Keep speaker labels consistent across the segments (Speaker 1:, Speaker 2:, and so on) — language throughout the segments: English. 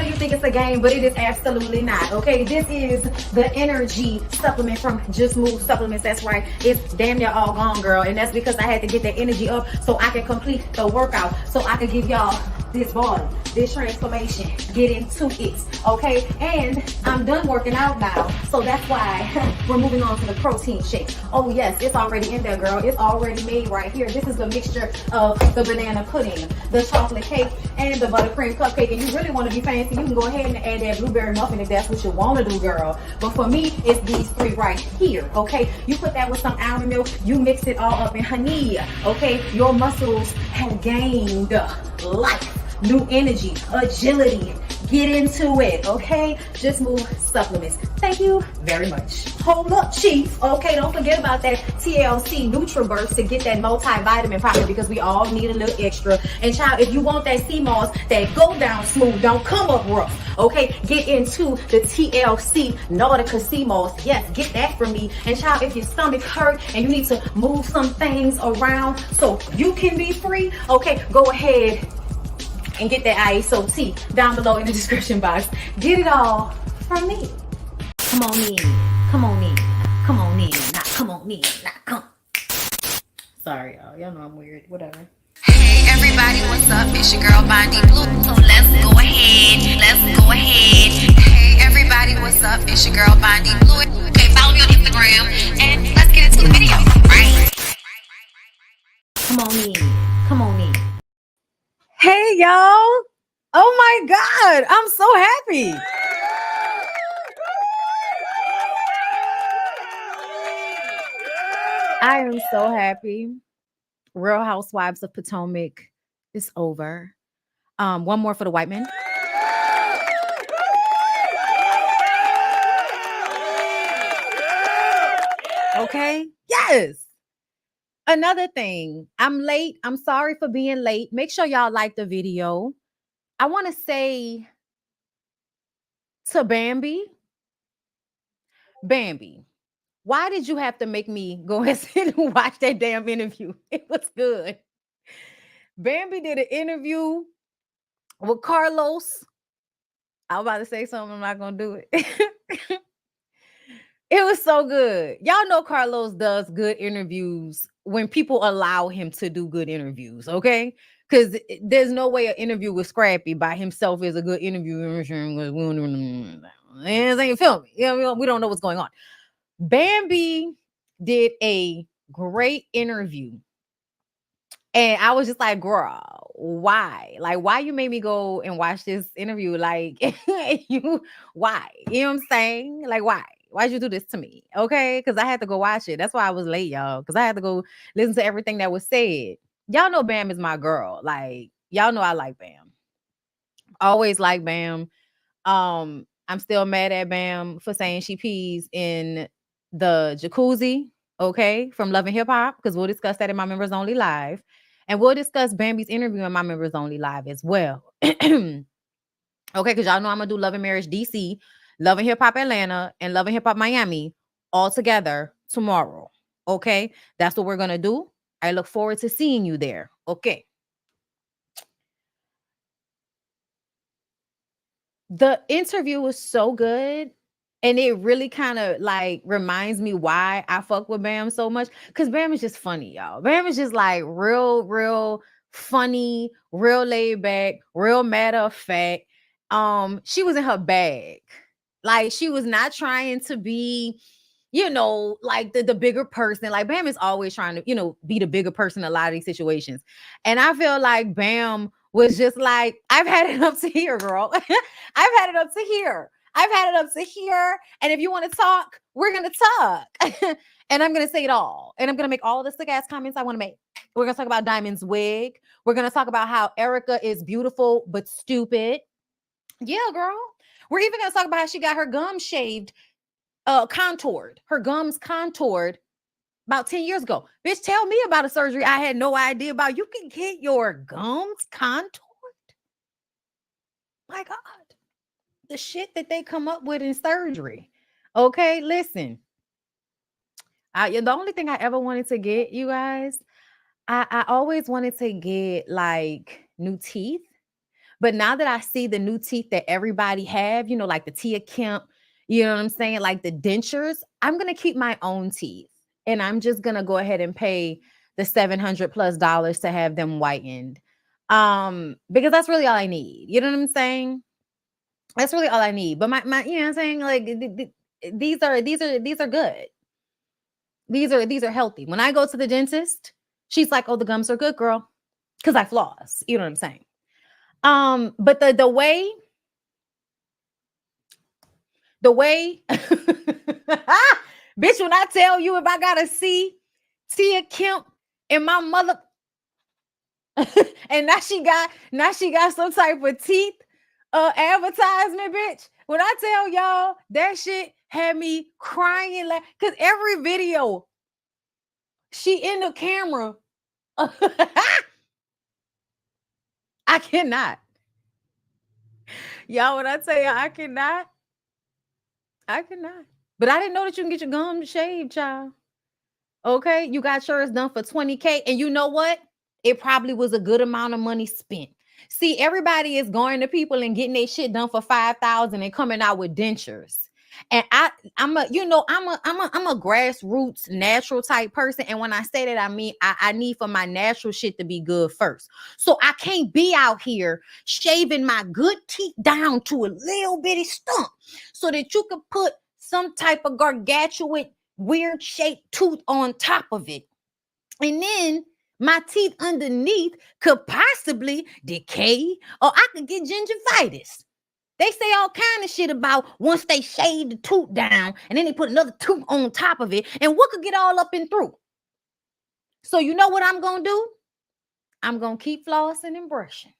Speaker 1: know you think it's a game, but it is absolutely not, okay? This is the energy supplement from Just Move Supplements. That's right. It's damn near all gone, girl. And that's because I had to get that energy up so I can complete the workout, so I can give y'all this body, this transformation, get into it, okay? And I'm done working out now, so that's why we're moving on to the protein shake. Oh yes, it's already in there, girl. It's already made right here. This is the mixture of the banana pudding, the chocolate cake, and the buttercream cupcake. And you really want to be fancy, you can go ahead and add that blueberry muffin if that's what you want to do, girl. But for me, it's these three right here, okay? You put that with some almond milk, you mix it all up in honey, okay? Your muscles have gained life, new energy, agility. Get into it, okay? Just Move Supplements. Thank you very much. Hold up, Chief. Okay, don't forget about that TLC NutriBurst to get that multivitamin product, because we all need a little extra. And child, if you want that sea moss that go down smooth, don't come up rough, okay? Get into the TLC Nautica sea moss. Yes, get that from me. And child, if your stomach hurt and you need to move some things around so you can be free, okay, go ahead and get that ISO tea down below in the description box. Get it all from me. Come on in, come on in, come on in, not come on in, not come. Sorry, y'all know I'm weird, whatever.
Speaker 2: Hey everybody, what's up? It's your girl BondyBlue. So let's go ahead. Hey everybody, what's up? It's your girl BondyBlue. Okay, follow me on Instagram and let's get into the video, right?
Speaker 1: Come on in, come on in. Hey y'all, oh my God, I'm so happy. I am so happy. Real Housewives of Potomac is over. One more for the white men. Okay, yes. Another thing, I'm late. I'm sorry for being late. Make sure y'all like the video. I want to say to Bambi, why did you have to make me go and sit and watch that damn interview? It was good. Bambi did an interview with Carlos. I was about to say something. I'm not going to do it. It was so good. Y'all know Carlos does good interviews when people allow him to do good interviews, okay? Because there's no way an interview with Scrappy by himself is a good interview. You feel me? Yeah, we don't know what's going on. Bambi did a great interview. And I was just like, girl, why? Like, why you made me go and watch this interview? Like, why? You know what I'm saying? Like, why? Why'd you do this to me? Okay, because I had to go watch it. That's why I was late, y'all. Because I had to go listen to everything that was said. Y'all know Bam is my girl. Like, y'all know I like Bam. Always like Bam. I'm still mad at Bam for saying she pees in the jacuzzi, okay, from Love and Hip Hop, because we'll discuss that in my Members Only Live. And we'll discuss Bambi's interview in my Members Only Live as well. Okay, because y'all know I'm going to do Love and Marriage DC, Love and Hip Hop Atlanta, and Love and Hip Hop Miami all together tomorrow. Okay, that's what we're going to do. I look forward to seeing you there. Okay. The interview was so good. And it really kind of like reminds me why I fuck with Bam so much. Because Bam is just funny, y'all. Bam is just like real funny, real laid back, real matter of fact. She was in her bag. Like, she was not trying to be, you know, like the bigger person. Like, Bam is always trying to, you know, be the bigger person in a lot of these situations. And I feel like Bam was just like, I've had it up to here, girl. I've had it up to here. I've had it up to here. And if you want to talk, we're going to talk. And I'm going to say it all. And I'm going to make all the sick ass comments I want to make. We're going to talk about Diamond's wig. We're going to talk about how Erica is beautiful, but stupid. Yeah, girl. We're even going to talk about how she got her gums shaved, contoured. Her gums contoured about 10 years ago. Bitch, tell me about a surgery I had no idea about. You can get your gums contoured? My God. The shit that they come up with in surgery. Okay, listen. The only thing I ever wanted to get, you guys, I always wanted to get like new teeth, But now that I see the new teeth that everybody have, you know, like the Tia Kemp, you know what I'm saying? Like the dentures, I'm going to keep my own teeth. And I'm just going to go ahead and pay the $700+ to have them whitened. Because that's really all I need. You know what I'm saying? That's really all I need. But my you know what I'm saying? Like these are good. These are healthy. When I go to the dentist, she's like, "Oh, the gums are good, girl." Because I floss. You know what I'm saying? But the way bitch, when I tell you, if I gotta see Tia Kemp and my mother and now she got some type of teeth advertisement, bitch. When I tell y'all, that shit had me crying, like, because every video she in the camera. I cannot. Y'all, when I tell you I cannot. But I didn't know that you can get your gums shaved, child. Okay, you got yours done for $20K, and you know what? It probably was a good amount of money spent. See, everybody is going to people and getting their shit done for $5,000 and coming out with dentures. And I'm a grassroots natural type person. And when I say that, I mean I need for my natural shit to be good first. So I can't be out here shaving my good teeth down to a little bitty stump so that you could put some type of gargantuan weird shaped tooth on top of it. And then my teeth underneath could possibly decay, or I could get gingivitis. They say all kind of shit about once they shave the tooth down and then they put another tooth on top of it, and what could get all up and through. So you know what I'm going to do? I'm going to keep flossing and brushing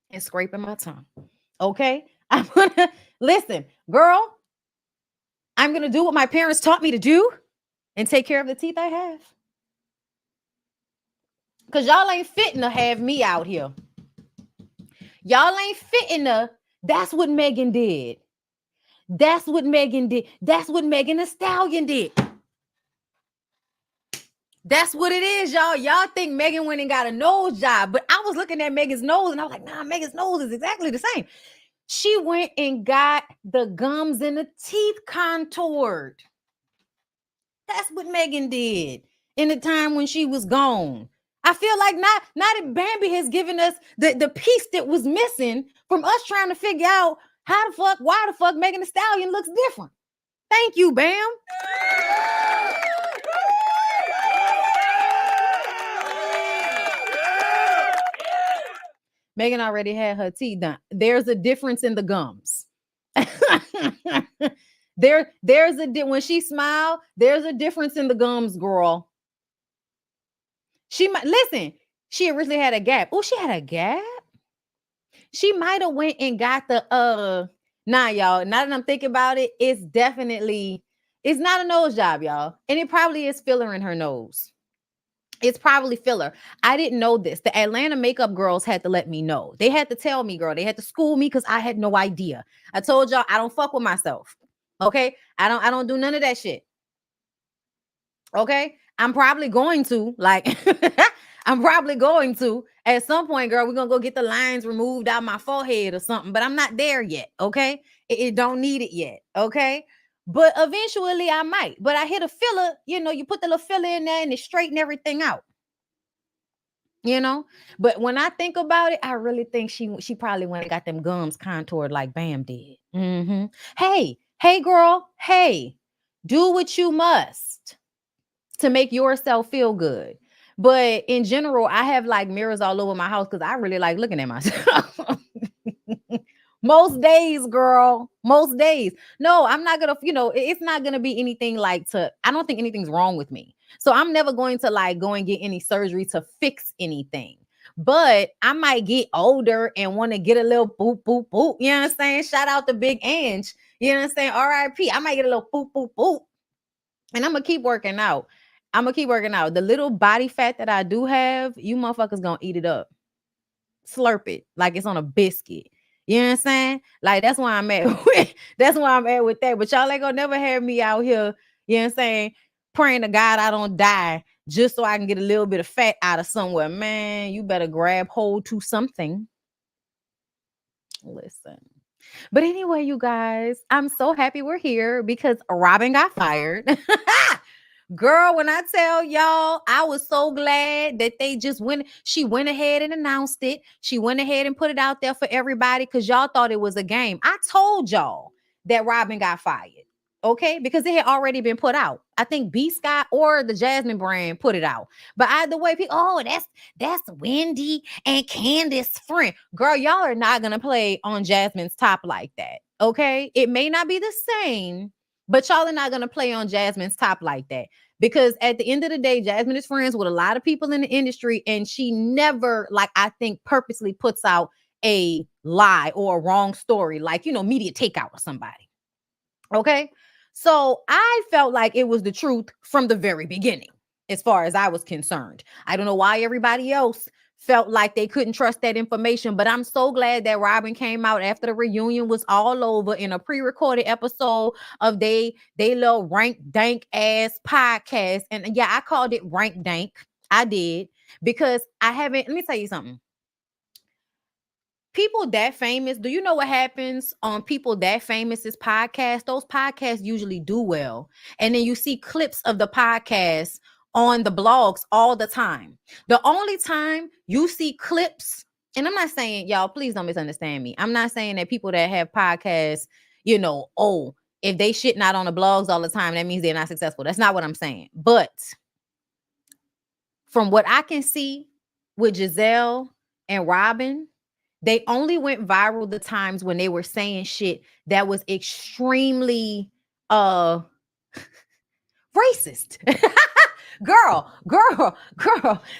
Speaker 1: and scraping my tongue. Okay? I'm going to, listen, girl, I'm going to do what my parents taught me to do and take care of the teeth I have. Because y'all ain't fitting to have me out here. Y'all ain't fitting to. That's what Megan did. That's what Megan did. That's what Megan Thee Stallion did. That's what it is, y'all. Y'all think Megan went and got a nose job, but I was looking at Megan's nose and I was like, nah, Megan's nose is exactly the same. She went and got the gums and the teeth contoured. That's what Megan did in the time when she was gone. I feel like not that Bambi has given us the piece that was missing from us trying to figure out why the fuck Megan Thee Stallion looks different. Thank you, Bam. Megan already had her teeth done. There's a difference in the gums. When she smiled, there's a difference in the gums, girl. She originally had a gap. Oh, she had a gap. She might have went and got the y'all. Now that I'm thinking about it, it's not a nose job, y'all. And it probably is filler in her nose. It's probably filler. I didn't know this. The Atlanta makeup girls had to let me know. They had to tell me, girl. They had to school me because I had no idea. I told y'all I don't fuck with myself. Okay? I don't do none of that shit. Okay? I'm probably going to, at some point, girl, we're going to go get the lines removed out my forehead or something, but I'm not there yet. Okay? It don't need it yet. Okay? But eventually I might. But I hit a filler, you put the little filler in there and it straighten everything out. But when I think about it, I really think she probably went and got them gums contoured like Bam did. Mm-hmm. Hey, girl. Hey, do what you must to make yourself feel good. But in general, I have like mirrors all over my house because I really like looking at myself. Most days, girl. Most days. No, I'm not gonna, it's not gonna be anything I don't think anything's wrong with me. So I'm never going to go and get any surgery to fix anything. But I might get older and want to get a little boop, boop, boop. You know what I'm saying? Shout out to Big Ange. You know what I'm saying? R.I.P. I might get a little boop, boop, boop. And I'm going to keep working out. The little body fat that I do have, you motherfuckers going to eat it up. Slurp it like it's on a biscuit. You know what I'm saying? Like, that's why I'm at with that. But y'all ain't gonna never have me out here, you know what I'm saying, praying to God I don't die just so I can get a little bit of fat out of somewhere. Man, you better grab hold to something. Listen. But anyway, you guys, I'm so happy we're here because Robyn got fired. Girl, when I tell y'all, I was so glad that they just went. She went ahead and announced it. She went ahead and put it out there for everybody because y'all thought it was a game. I told y'all that Robyn got fired. Okay, because it had already been put out. I think B Scott or the Jasmine brand put it out. But either way, people, oh, that's Wendy and Candiace's friend. Girl, y'all are not gonna play on Jasmine's top like that. Okay, it may not be the same, but y'all are not gonna play on Jasmine's top like that. Because at the end of the day, Jasmine is friends with a lot of people in the industry, and she never, like, I think, purposely puts out a lie or a wrong story, like, media takeout or somebody. Okay. So I felt like it was the truth from the very beginning, as far as I was concerned. I don't know why everybody else felt like they couldn't trust that information, but I'm so glad that Robyn came out after the reunion was all over in a pre-recorded episode of they little rank dank ass podcast. And yeah, I called it rank dank. I did, because let me tell you something. People that famous, do you know what happens on people that famous's podcast? Those podcasts usually do well. And then you see clips of the podcast on the blogs all the time. The only time you see clips, and I'm not saying, y'all, please don't misunderstand me. I'm not saying that people that have podcasts, if they shit not on the blogs all the time, that means they're not successful. That's not what I'm saying. But from what I can see with Giselle and Robyn, they only went viral the times when they were saying shit that was extremely racist. girl,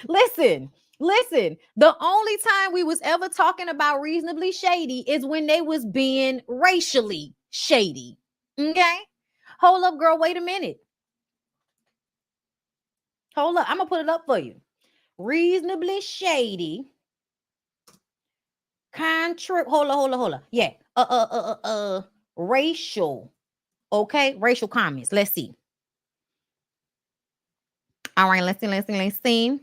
Speaker 1: listen. The only time we was ever talking about reasonably shady is when they was being racially shady. Okay? Hold up, girl. Wait a minute. Hold up. I'm going to put it up for you. Reasonably shady. Hold on. Yeah. Racial. Okay. Racial comments. Let's see. All right. Let's see.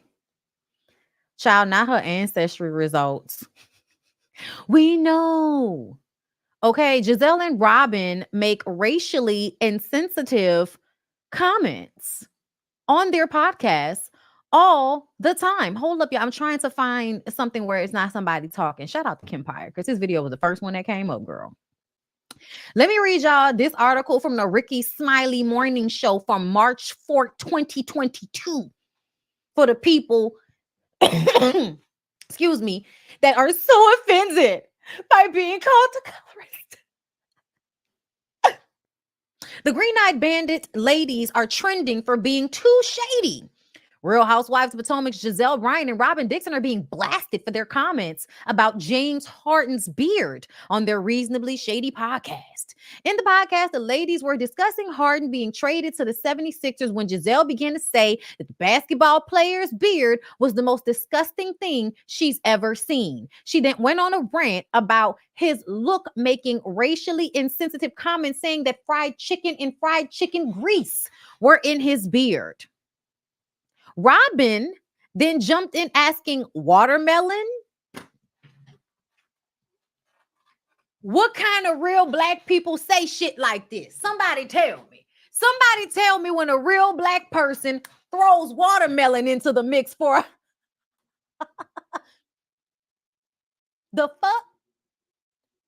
Speaker 1: Child, not her ancestry results. We know. Okay. Giselle and Robyn make racially insensitive comments on their podcasts all the time. Hold up, y'all. I'm trying to find something where it's not somebody talking. Shout out to Kempire, because this video was the first one that came up, girl. Let me read y'all this article from the Ricky Smiley Morning Show from March 4th, 2022. For the people, excuse me, that are so offended by being called to colorist. The Green-Eyed Bandit ladies are trending for being too shady. Real Housewives of Potomac, Giselle Bryant and Robyn Dixon are being blasted for their comments about James Harden's beard on their Reasonably Shady podcast. In the podcast, the ladies were discussing Harden being traded to the 76ers when Giselle began to say that the basketball player's beard was the most disgusting thing she's ever seen. She then went on a rant about his look, making racially insensitive comments saying that fried chicken and fried chicken grease were in his beard. Robyn then jumped in asking, watermelon? What kind of real black people say shit like this? Somebody tell me. Somebody tell me when a real black person throws watermelon into the mix for the fuck?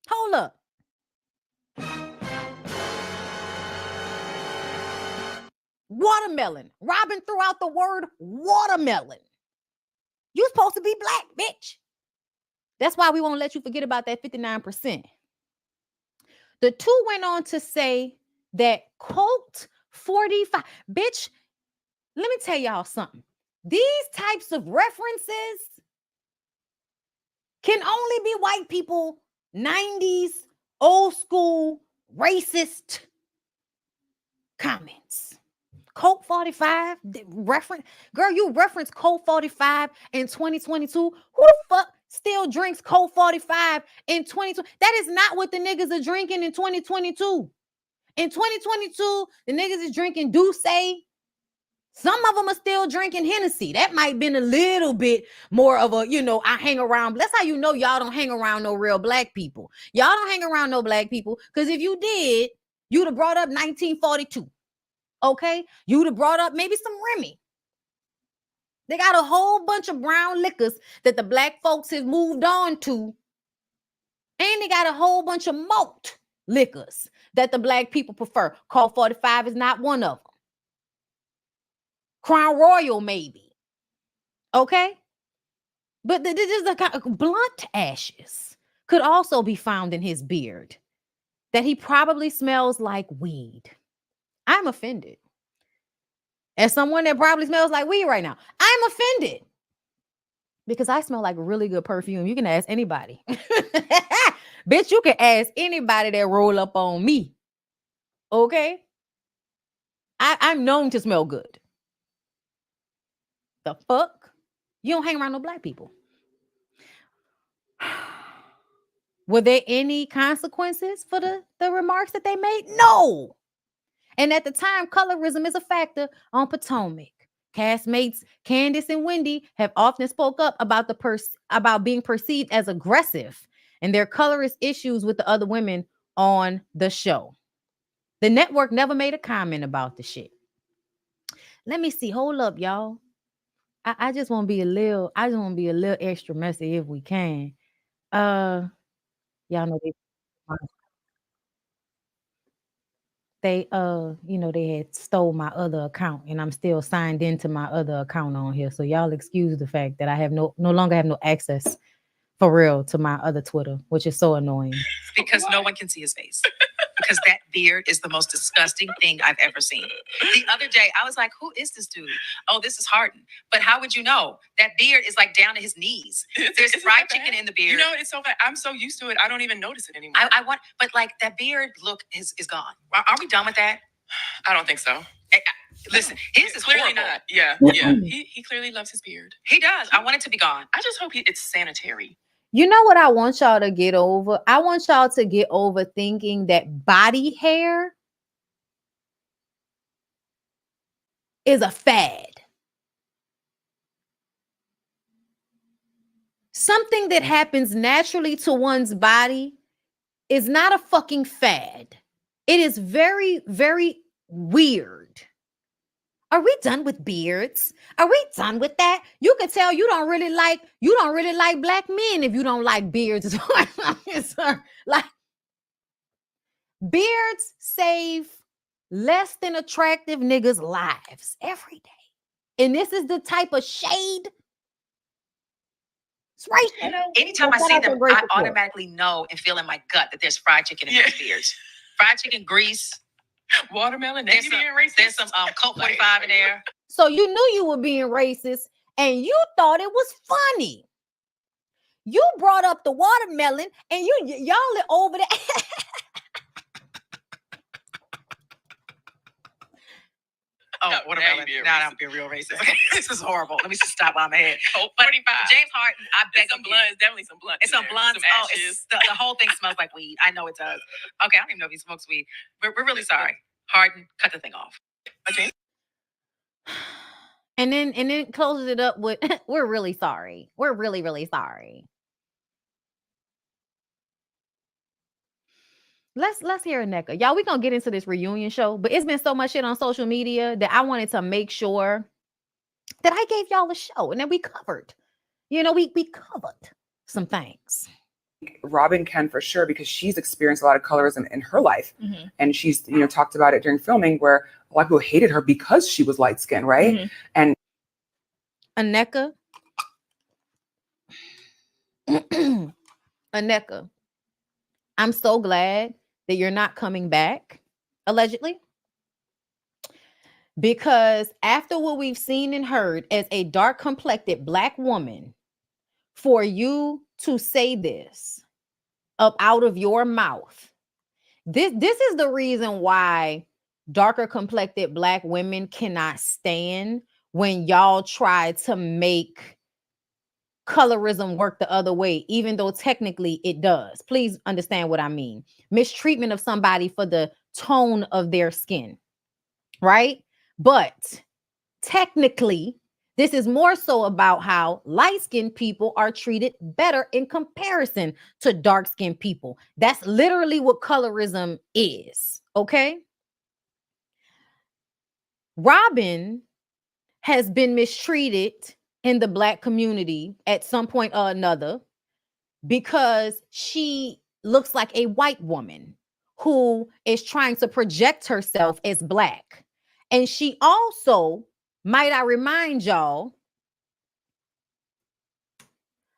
Speaker 1: Hold up. Watermelon. Robyn threw out the word watermelon. You supposed to be black, bitch. That's why we won't let you forget about that 59%. The two went on to say that Colt 45, bitch, let me tell y'all something. These types of references can only be white people, 90s, old school, racist comments. Colt 45 reference, girl, you reference Colt 45 in 2022. Who the fuck still drinks Colt 45 in 2020? That is not what the niggas are drinking in 2022. In 2022, the niggas is drinking Douce, Some of them are still drinking Hennessy. That might have been a little bit more of a, I hang around. That's how you know y'all don't hang around no real black people. Y'all don't hang around no black people, because if you did, you'd have brought up 1942. Okay? You'd have brought up maybe some Remy. They got a whole bunch of brown liquors that the black folks have moved on to. And they got a whole bunch of malt liquors that the black people prefer. Call 45 is not one of them. Crown Royal, maybe. Okay? But this is the kind of blunt ashes could also be found in his beard, that he probably smells like weed. I'm offended. As someone that probably smells like weed right now, I'm offended because I smell like really good perfume. You can ask anybody. Bitch, you can ask anybody that roll up on me. Okay? I'm known to smell good. The fuck? You don't hang around no black people. Were there any consequences for the remarks that they made? No. And at the time, colorism is a factor on Potomac. Castmates Candiace and Wendy have often spoke up about about being perceived as aggressive and their colorist issues with the other women on the show. The network never made a comment about the shit. Let me see. Hold up, y'all. I just want to be a little extra messy if we can. Y'all know they had stole my other account, and I'm still signed into my other account on here. So y'all excuse the fact that I have no longer have no access for real to my other Twitter, which is so annoying.
Speaker 2: Because no one can see his face. Because that beard is the most disgusting thing I've ever seen. The other day, I was like, who is this dude? Oh, this is Harden. But how would you know? That beard is like down to his knees. There's fried chicken in the beard.
Speaker 3: You know, it's so bad. I'm so used to it, I don't even notice it anymore.
Speaker 2: But like that beard look is gone. Are we done with that?
Speaker 3: I don't think so.
Speaker 2: Listen, his is
Speaker 3: Clearly
Speaker 2: horrible.
Speaker 3: not. Yeah. He clearly loves his beard.
Speaker 2: He does. I want it to be gone.
Speaker 3: I just hope it's sanitary.
Speaker 1: You know what I want y'all to get over? I want y'all to get over thinking that body hair is a fad. Something that happens naturally to one's body is not a fucking fad. It is very, very weird. Are we done with beards? Are we done with that? You can tell you don't really like black men if you don't like beards. Like, beards save less than attractive niggas' lives every day. And this is the type of shade. It's right. You know,
Speaker 2: anytime I see them, I automatically know and feel in my gut that there's fried chicken in those beards. Fried chicken, grease.
Speaker 3: Watermelon,
Speaker 2: there's some Coke 45 in there.
Speaker 1: So you knew you were being racist and you thought it was funny. You brought up the watermelon and y'all are over there.
Speaker 2: Oh, watermelon. Now I'm being real racist. Okay, this is horrible. Let me just stop while I'm ahead. Oh, 45. James Harden, I beg
Speaker 3: some blunts. Definitely some blunts.
Speaker 2: It's some blunts. Oh, the whole thing smells like weed. I know it does. Okay, I don't even know if he smokes weed. We're really sorry. Harden, cut the thing off. Okay.
Speaker 1: And then closes it up with, we're really sorry. We're really, really sorry. Let's hear a NECA. Y'all, we're going to get into this reunion show, but it's been so much shit on social media that I wanted to make sure that I gave y'all a show and then we covered. We covered some things.
Speaker 4: Robyn can for sure, because she's experienced a lot of colorism in her life. Mm-hmm. And she's, talked about it during filming where a lot of people hated her because she was light skinned, right? Mm-hmm. And
Speaker 1: Aneka, I'm so glad that you're not coming back, allegedly. Because after what we've seen and heard as a dark-complected Black woman, for you to say this up out of your mouth, this is the reason why darker complected Black women cannot stand when y'all try to make colorism work the other way, even though technically it does. Please understand what I mean. Mistreatment of somebody for the tone of their skin, right? But technically, this is more so about how light-skinned people are treated better in comparison to dark-skinned people. That's literally what colorism is, okay? Robyn has been mistreated in the Black community at some point or another because she looks like a white woman who is trying to project herself as Black. And she also, might I remind y'all,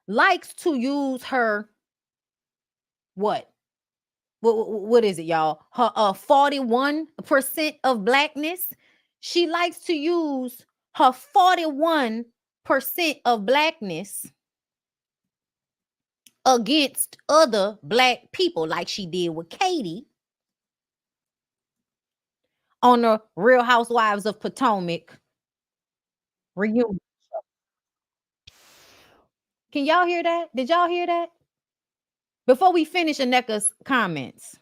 Speaker 1: likes to use her what is it, y'all? Her 41% of Blackness. She likes to use her 41% of Blackness against other Black people, like she did with Katie on the Real Housewives of Potomac reunion. Can y'all hear that? Did y'all hear that? Before we finish Aneka's comments.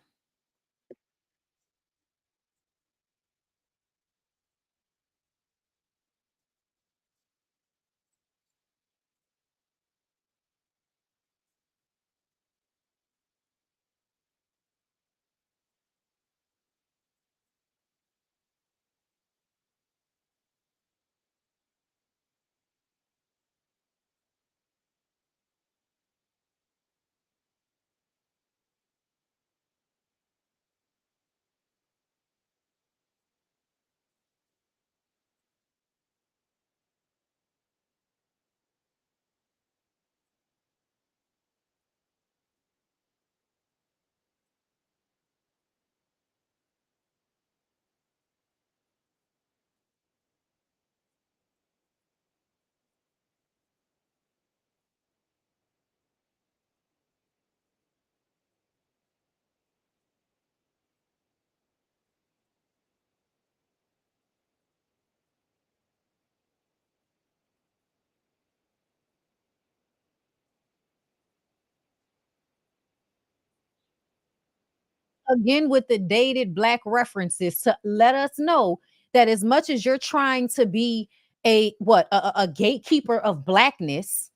Speaker 1: Again with the dated Black references to let us know that as much as you're trying to be a gatekeeper of Blackness,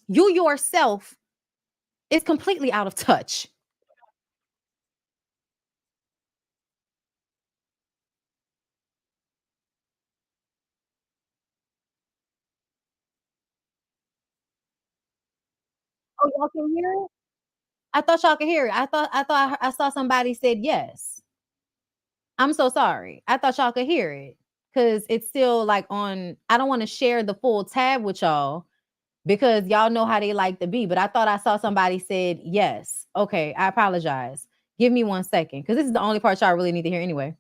Speaker 1: you yourself is completely out of touch. Oh, y'all can hear it? I thought y'all could hear it. I saw somebody said yes. I'm so sorry. I thought y'all could hear it because it's still like on. I don't want to share the full tab with y'all because y'all know how they like to be. But I thought I saw somebody said yes. Okay, I apologize. Give me 1 second because this is the only part y'all really need to hear anyway.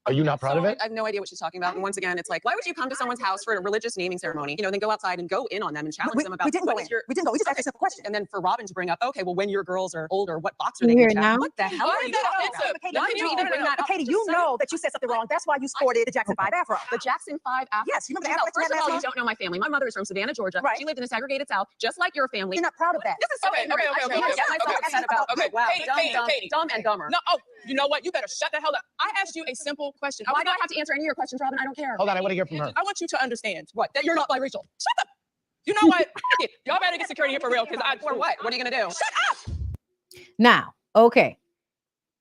Speaker 5: Are you not proud of it?
Speaker 6: I have no idea what she's talking about. And once again, it's like, why would you come to someone's house for a religious naming ceremony? You know, then go outside and go in on them and challenge them about.
Speaker 7: We didn't go in. We didn't go. We just asked a simple question.
Speaker 6: And then for Robyn to bring up, okay, well, when your girls are older, what box are
Speaker 1: You
Speaker 6: they
Speaker 1: hear
Speaker 6: going
Speaker 1: it
Speaker 6: to check?
Speaker 1: now?
Speaker 6: What the hell
Speaker 3: Why
Speaker 6: are
Speaker 3: is
Speaker 6: you
Speaker 3: that
Speaker 6: talking
Speaker 3: offensive?
Speaker 6: about?
Speaker 7: Katie,
Speaker 6: Why did you even bring that up?
Speaker 7: Katie, you
Speaker 6: Just say
Speaker 7: know
Speaker 6: it.
Speaker 7: that you said something wrong. That's why you sported the Jackson 5 afro.
Speaker 6: The Jackson 5 afro.
Speaker 7: Yes, you remember the
Speaker 6: No,
Speaker 7: afro
Speaker 6: first of all, you
Speaker 7: last
Speaker 6: don't know my family. My mother is from Savannah, Georgia.
Speaker 7: Right.
Speaker 6: She lived in the segregated South, just like your family.
Speaker 7: You're not proud of that.
Speaker 6: This is so
Speaker 3: Okay,
Speaker 6: ignorant.
Speaker 3: okay,
Speaker 6: I
Speaker 3: okay,
Speaker 6: can't
Speaker 3: okay,
Speaker 6: get myself
Speaker 3: okay,
Speaker 6: upset about.
Speaker 3: okay.
Speaker 6: Wow,
Speaker 3: Katie.
Speaker 6: dumb and dumber.
Speaker 3: No, oh, you know what? You better shut the hell up. I asked you a simple question.
Speaker 6: Why do I have to answer any of your questions, Robyn? I don't care.
Speaker 5: Hold on, I want to hear from her.
Speaker 3: I want you to understand what? That you're not biracial. Shut up. You know what? Y'all better get security here for real.
Speaker 6: For what? What are you gonna do?
Speaker 3: Shut up.
Speaker 1: Now, okay.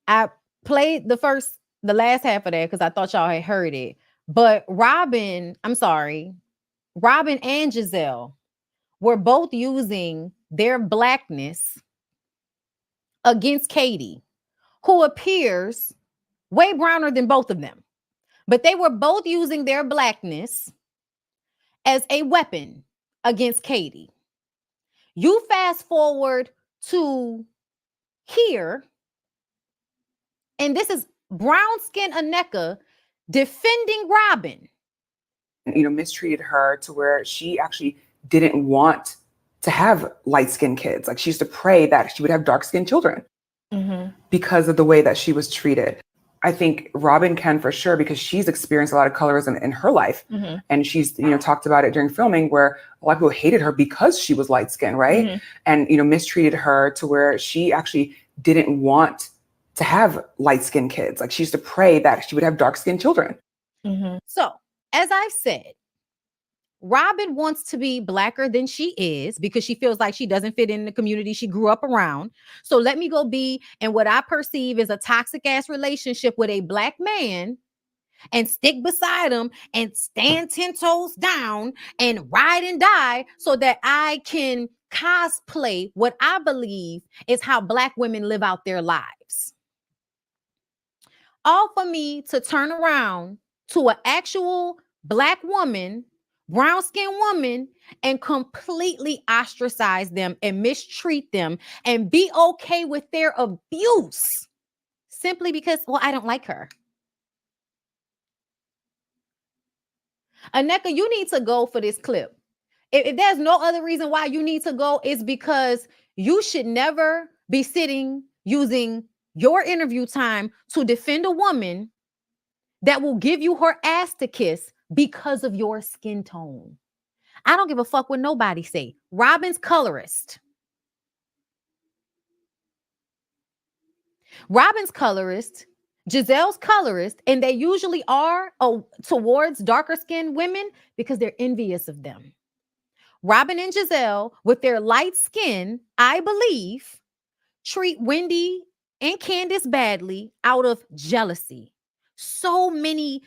Speaker 1: I played the last half of that because I thought y'all had heard it. But Robyn and Giselle were both using their Blackness against Katie, who appears way browner than both of them. But they were both using their Blackness as a weapon against Katie. You fast forward to here, and this is brown skin Aneka defending Robyn.
Speaker 4: You know, mistreated her to where she actually didn't want to have light-skinned kids. Like she used to pray that she would have dark-skinned children because of the way that she was treated. I think Robyn can for sure because she's experienced a lot of colorism in her life. And she's, you know, talked about it during filming where a lot of people hated her because she was light-skinned, right? And, you know, mistreated her to where she actually didn't want to have light-skinned kids. Like she used to pray that she would have dark-skinned children.
Speaker 1: So as I've said, Robyn wants to be blacker than she is because she feels like she doesn't fit in the community she grew up around. So let me go be in what I perceive as a toxic ass relationship with a black man and stick beside him and stand 10 toes down and ride and die so that I can cosplay what I believe is how black women live out their lives. All for me to turn around to an actual black woman, brown skinned woman, and completely ostracize them and mistreat them and be okay with their abuse simply because, well, I don't like her. Aneka, you need to go for this clip. If there's no other reason why you need to go, it's because you should never be sitting using your interview time to defend a woman that will give you her ass to kiss because of your skin tone. I don't give a fuck what nobody say. Robyn's colorist. Robyn's colorist, Giselle's colorist, and they usually are towards darker skinned women because they're envious of them. Robyn and Giselle, with their light skin, I believe, treat Wendy and Candiace badly out of jealousy. So many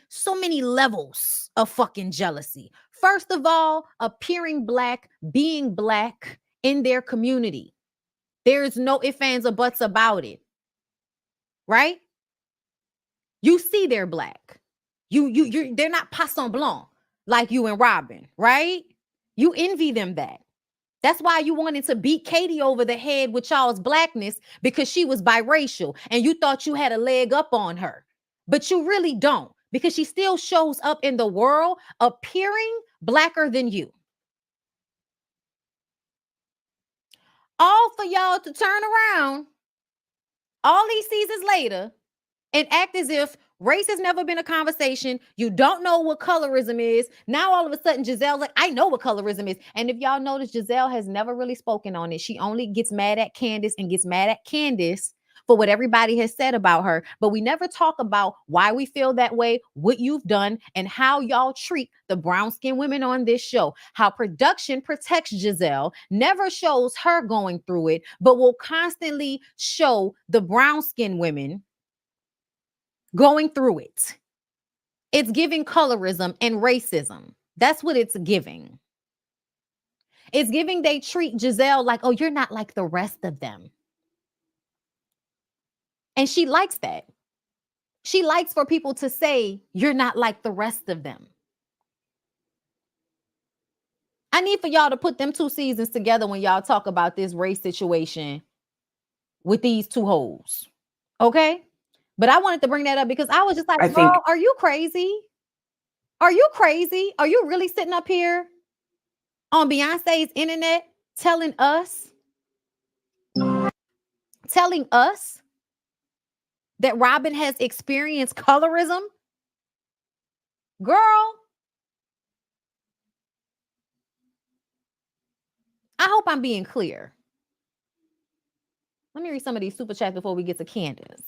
Speaker 1: levels of fucking jealousy. First of all, appearing black, being black in their community. There's no ifs, ands, or buts about it. Right? You see they're black. They're not passant blanc like you and Robyn, right? You envy them that. That's why you wanted to beat Katie over the head with y'all's blackness because she was biracial and you thought you had a leg up on her. But you really don't because she still shows up in the world appearing blacker than you. All for y'all to turn around all these seasons later and act as if race has never been a conversation. You don't know what colorism is. Now, all of a sudden, Giselle's like, I know what colorism is. And if y'all notice, Giselle has never really spoken on it. She only gets mad at Candiace and gets mad at Candiace for what everybody has said about her. But we never talk about why we feel that way, what you've done, and how y'all treat the brown-skinned women on this show. How production protects Giselle, never shows her going through it, but will constantly show the brown-skinned women going through it. It's giving colorism and racism. That's what it's giving. It's giving they treat Giselle like, oh, you're not like the rest of them. And she likes that. She likes for people to say, you're not like the rest of them. I need for y'all to put them two seasons together when y'all talk about this race situation with these two hoes. Okay? But I wanted to bring that up because I was just like, girl, are you crazy? Are you crazy? Are you really sitting up here on Beyonce's internet telling us that Robyn has experienced colorism? Girl, I hope I'm being clear. Let me read some of these super chats before we get to Candiace.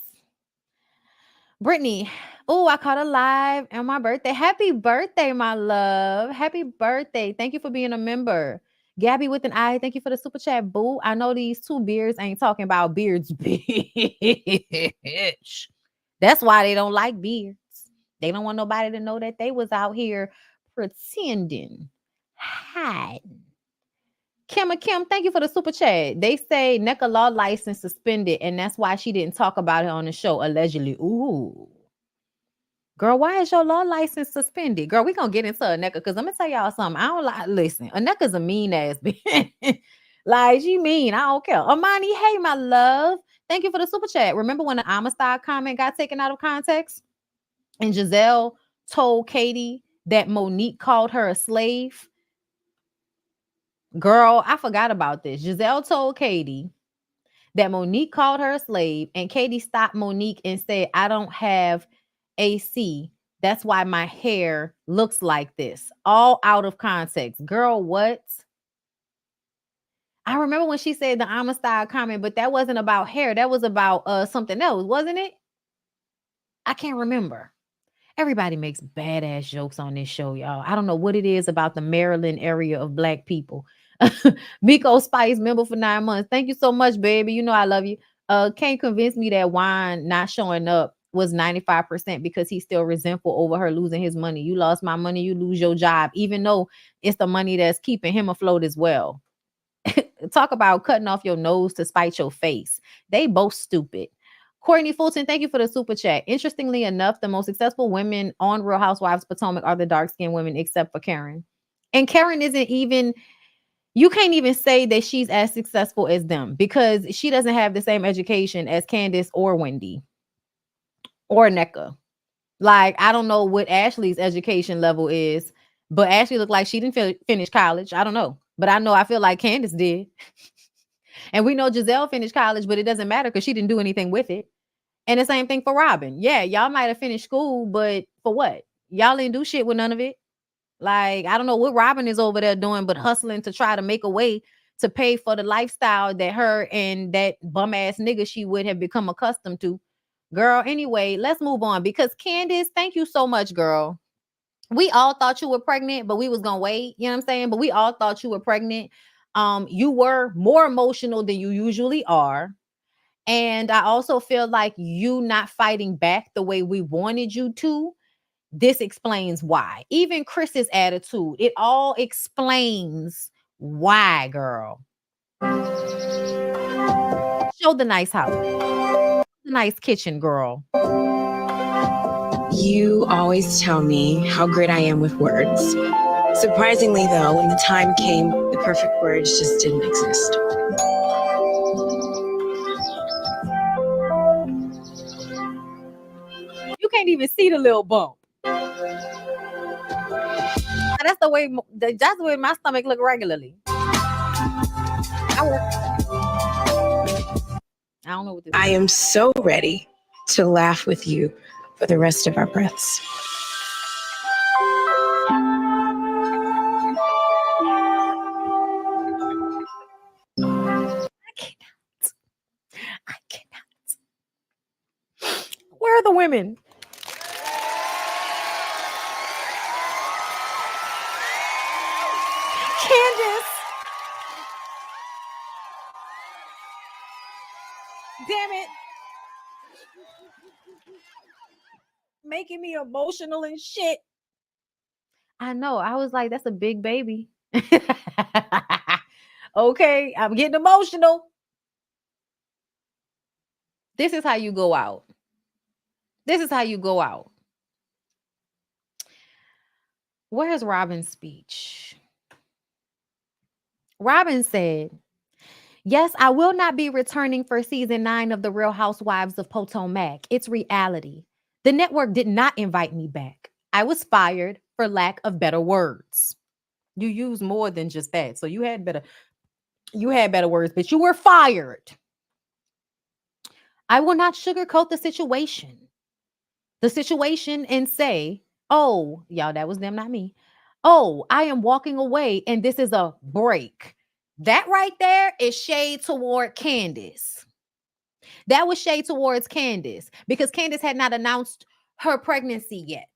Speaker 1: Brittany, oh, I caught a live on my birthday. Happy birthday, my love. Happy birthday. Thank you for being a member. Gabby with an I, thank you for the super chat, boo. I know these two beards ain't talking about beards, bitch. That's why they don't like beards. They don't want nobody to know that they was out here pretending, hiding. Kim, thank you for the super chat. They say NECA law license suspended, and that's why she didn't talk about it on the show, allegedly. Ooh. Girl, why is your law license suspended? Girl, we're going to get into NECA because I'm going to tell y'all something. I don't like, listen, NECA's a mean ass bitch. Like, she mean. I don't care. Amani, hey, my love. Thank you for the super chat. Remember when the Amistad comment got taken out of context? And Giselle told Katie that Monique called her a slave? Girl, I forgot about this. Giselle told Katie that Monique called her a slave, and Katie stopped Monique and said, I don't have AC. That's why my hair looks like this. All out of context. Girl, what? I remember when she said the Amistad comment, but that wasn't about hair. That was about something else, wasn't it? I can't remember. Everybody makes badass jokes on this show, y'all. I don't know what it is about the Maryland area of Black people. Miko Spice, member for 9 months. Thank you so much, baby. You know I love you. Can't convince me that Wine not showing up was 95% because he's still resentful over her losing his money. You lost my money, you lose your job, even though it's the money that's keeping him afloat as well. Talk about cutting off your nose to spite your face. They both stupid. Courtney Fulton, thank you for the super chat. Interestingly enough, the most successful women on Real Housewives Potomac are the dark-skinned women, except for Karen. And Karen isn't even, you can't even say that she's as successful as them because she doesn't have the same education as Candiace or Wendy or Nneka. Like, I don't know what Ashley's education level is, but Ashley looked like she didn't finish college. I don't know. But I feel like Candiace did. And we know Giselle finished college, but it doesn't matter because she didn't do anything with it. And the same thing for Robyn. Yeah, y'all might have finished school, but for what? Y'all didn't do shit with none of it. Like, I don't know what Robyn is over there doing, but hustling to try to make a way to pay for the lifestyle that her and that bum ass nigga she would have become accustomed to. Girl, anyway, let's move on because Candiace, thank you so much, girl. We all thought you were pregnant, but we was gonna wait. You know what I'm saying? But we all thought you were pregnant. You were more emotional than you usually are. And I also feel like you not fighting back the way we wanted you to. This explains why. Even Chris's attitude, it all explains why, girl. Show the nice house. The nice kitchen, girl.
Speaker 8: You always tell me how great I am with words. Surprisingly, though, when the time came, the perfect words just didn't exist.
Speaker 1: You can't even see the little bump. That's the way my stomach look regularly. I don't know what this is.
Speaker 8: I am so ready to laugh with you for the rest of our breaths.
Speaker 1: I cannot. Where are the women? Candiace. Damn it. Making me emotional and shit. I know. I was like, that's a big baby. Okay, I'm getting emotional. This is how you go out. This is how you go out. Where's Robyn's speech? Robyn said, yes, I will not be returning for season 9 of The Real Housewives of Potomac. It's reality. The network did not invite me back. I was fired for lack of better words. You use more than just that. So you had better words, but you were fired. I will not sugarcoat the situation. And say, oh, y'all, that was them, not me. Oh, I am walking away and this is a break. That right there is shade toward Candiace. That was shade towards Candiace because Candiace had not announced her pregnancy yet.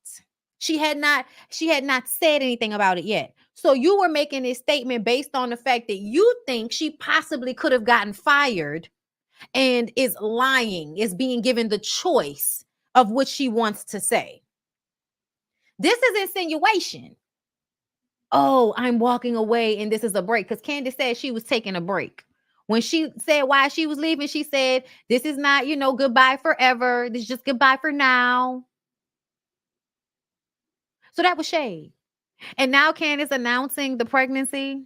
Speaker 1: She had not said anything about it yet. So you were making a statement based on the fact that you think she possibly could have gotten fired and is lying, is being given the choice of what she wants to say. This is insinuation. Oh, I'm walking away and this is a break. Because Candiace said she was taking a break. When she said why she was leaving, she said, this is not, goodbye forever. This is just goodbye for now. So that was shade. And now Candiace announcing the pregnancy.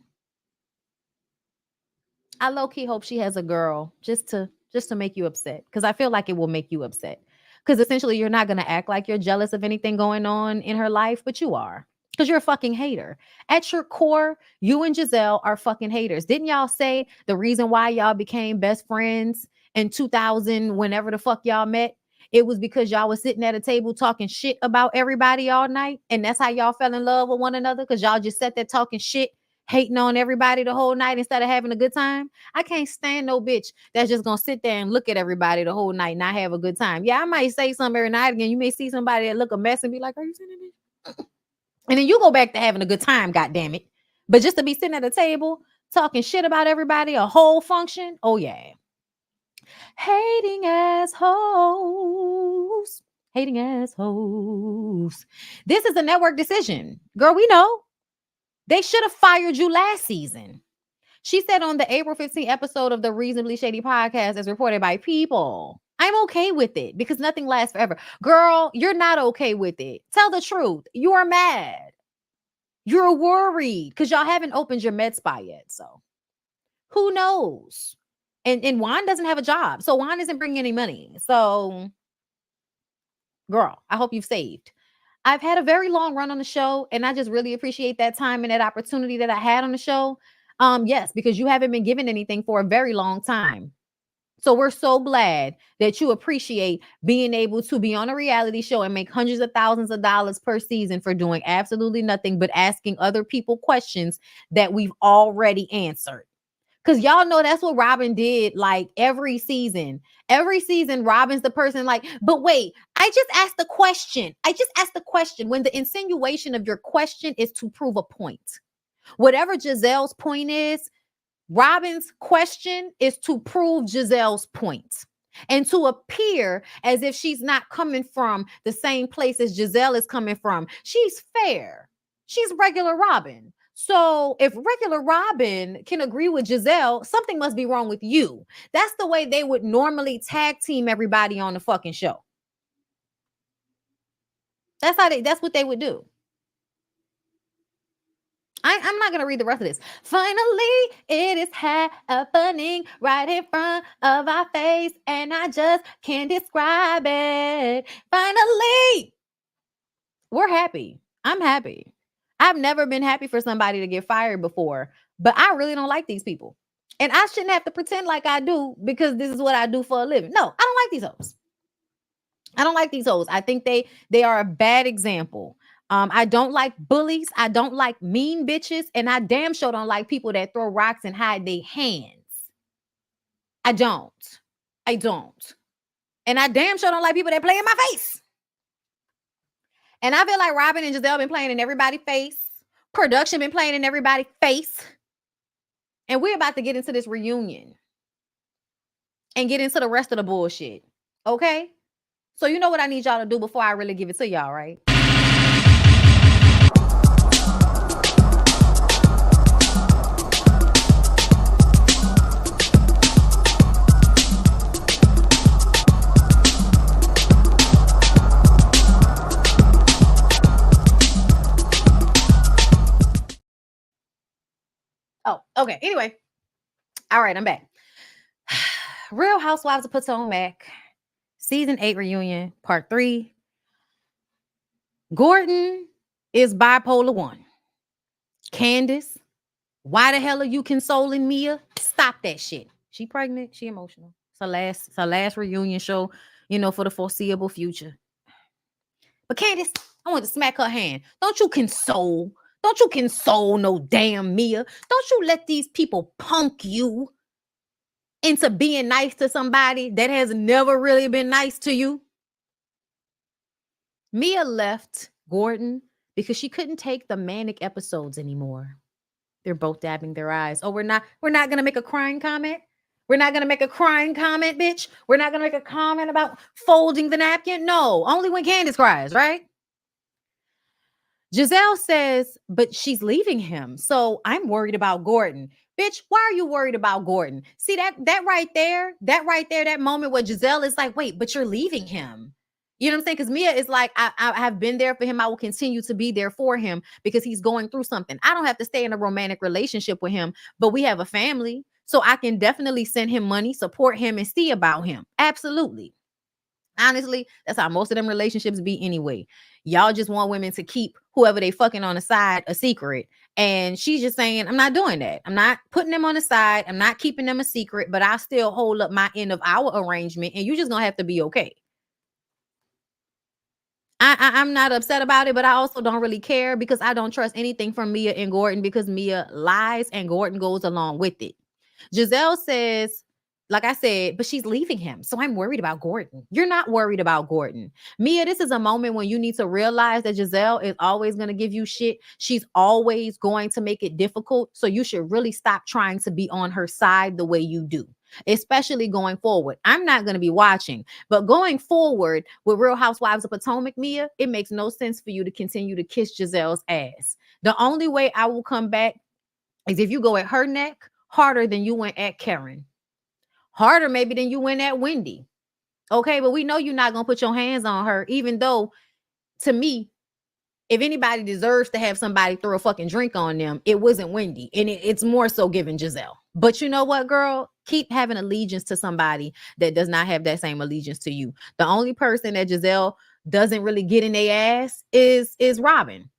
Speaker 1: I low-key hope she has a girl just to make you upset. Because I feel like it will make you upset. Because essentially you're not going to act like you're jealous of anything going on in her life, but you are. Because you're a fucking hater. At your core, you and Giselle are fucking haters. Didn't y'all say the reason why y'all became best friends in 2000, whenever the fuck y'all met? It was because y'all was sitting at a table talking shit about everybody all night. And that's how y'all fell in love with one another. Because y'all just sat there talking shit hating on everybody the whole night instead of having a good time. I can't stand no bitch that's just gonna sit there and look at everybody the whole night and not have a good time. Yeah, I might say something every night again. You may see somebody that look a mess and be like, "Are you sitting there?" And then you go back to having a good time, god damn it. But just to be sitting at a table talking shit about everybody, a whole function, oh yeah. Hating assholes. Hating assholes. This is a network decision. Girl, we know. They should have fired you last season. She said on the April 15th episode of the Reasonably Shady podcast, as reported by People, I'm okay with it because nothing lasts forever. Girl, you're not okay with it. Tell the truth. You are mad. You're worried because y'all haven't opened your med spa yet. So who knows? And Juan doesn't have a job. So Juan isn't bringing any money. So girl, I hope you've saved. I've had a very long run on the show, and I just really appreciate that time and that opportunity that I had on the show. Yes, because you haven't been given anything for a very long time. So we're so glad that you appreciate being able to be on a reality show and make hundreds of thousands of dollars per season for doing absolutely nothing but asking other people questions that we've already answered. Because y'all know that's what Robyn did like every season. Every season, Robyn's the person like, but wait, I just asked the question. I just asked the question when the insinuation of your question is to prove a point. Whatever Giselle's point is, Robyn's question is to prove Giselle's point and to appear as if she's not coming from the same place as Giselle is coming from. She's fair. She's regular Robyn. So if regular Robyn can agree with Giselle, something must be wrong with you. That's the way they would normally tag team everybody on the fucking show. That's what they would do. I'm not going to read the rest of this. Finally, it is happening right in front of our face, and I just can't describe it. Finally, we're happy. I'm happy. I've never been happy for somebody to get fired before, but I really don't like these people. And I shouldn't have to pretend like I do because this is what I do for a living. No, I don't like these hoes. I don't like these hoes. I think they are a bad example. I don't like bullies. I don't like mean bitches. And I damn sure don't like people that throw rocks and hide their hands. I don't. And I damn sure don't like people that play in my face. And I feel like Robyn and Giselle been playing in everybody's face. Production been playing in everybody's face. And we're about to get into this reunion. And get into the rest of the bullshit. Okay? So you know what I need y'all to do before I really give it to y'all, right? Oh, okay. Anyway. All right, I'm back. Real Housewives of Potomac, season 8 reunion, part 3. Gordon is bipolar 1. Candiace, why the hell are you consoling Mia? Stop that shit. She pregnant. She emotional. It's her last reunion show, for the foreseeable future. But Candiace, I want to smack her hand. Don't you console no damn Mia. Don't you let these people punk you into being nice to somebody that has never really been nice to you. Mia left Gordon because she couldn't take the manic episodes anymore. They're both dabbing their eyes. Oh, we're not going to make a crying comment. We're not going to make a crying comment, bitch. We're not going to make a comment about folding the napkin. No, only when Candiace cries, right? Giselle says, but she's leaving him. So I'm worried about Gordon. Bitch, why are you worried about Gordon? See that right there, that moment where Giselle is like, wait, but you're leaving him. You know what I'm saying? Because Mia is like, I have been there for him. I will continue to be there for him because he's going through something. I don't have to stay in a romantic relationship with him, but we have a family. So I can definitely send him money, support him, and see about him. Absolutely. Honestly, that's how most of them relationships be anyway. Y'all just want women to keep whoever they fucking on the side a secret. And she's just saying, I'm not doing that. I'm not putting them on the side. I'm not keeping them a secret, but I still hold up my end of our arrangement. And you just gonna have to be okay. I'm not upset about it, but I also don't really care because I don't trust anything from Mia and Gordon because Mia lies and Gordon goes along with it. Giselle says, like I said, but she's leaving him. So I'm worried about Gordon. You're not worried about Gordon. Mia, this is a moment when you need to realize that Giselle is always going to give you shit. She's always going to make it difficult. So you should really stop trying to be on her side the way you do, especially going forward. I'm not going to be watching, but going forward with Real Housewives of Potomac, Mia, it makes no sense for you to continue to kiss Giselle's ass. The only way I will come back is if you go at her neck harder than you went at Karen. Harder maybe than you went at Wendy. Okay, but we know you're not going to put your hands on her, even though, to me, if anybody deserves to have somebody throw a fucking drink on them, it wasn't Wendy. And it's more so given Giselle. But you know what, girl? Keep having allegiance to somebody that does not have that same allegiance to you. The only person that Giselle doesn't really get in their ass is Robyn.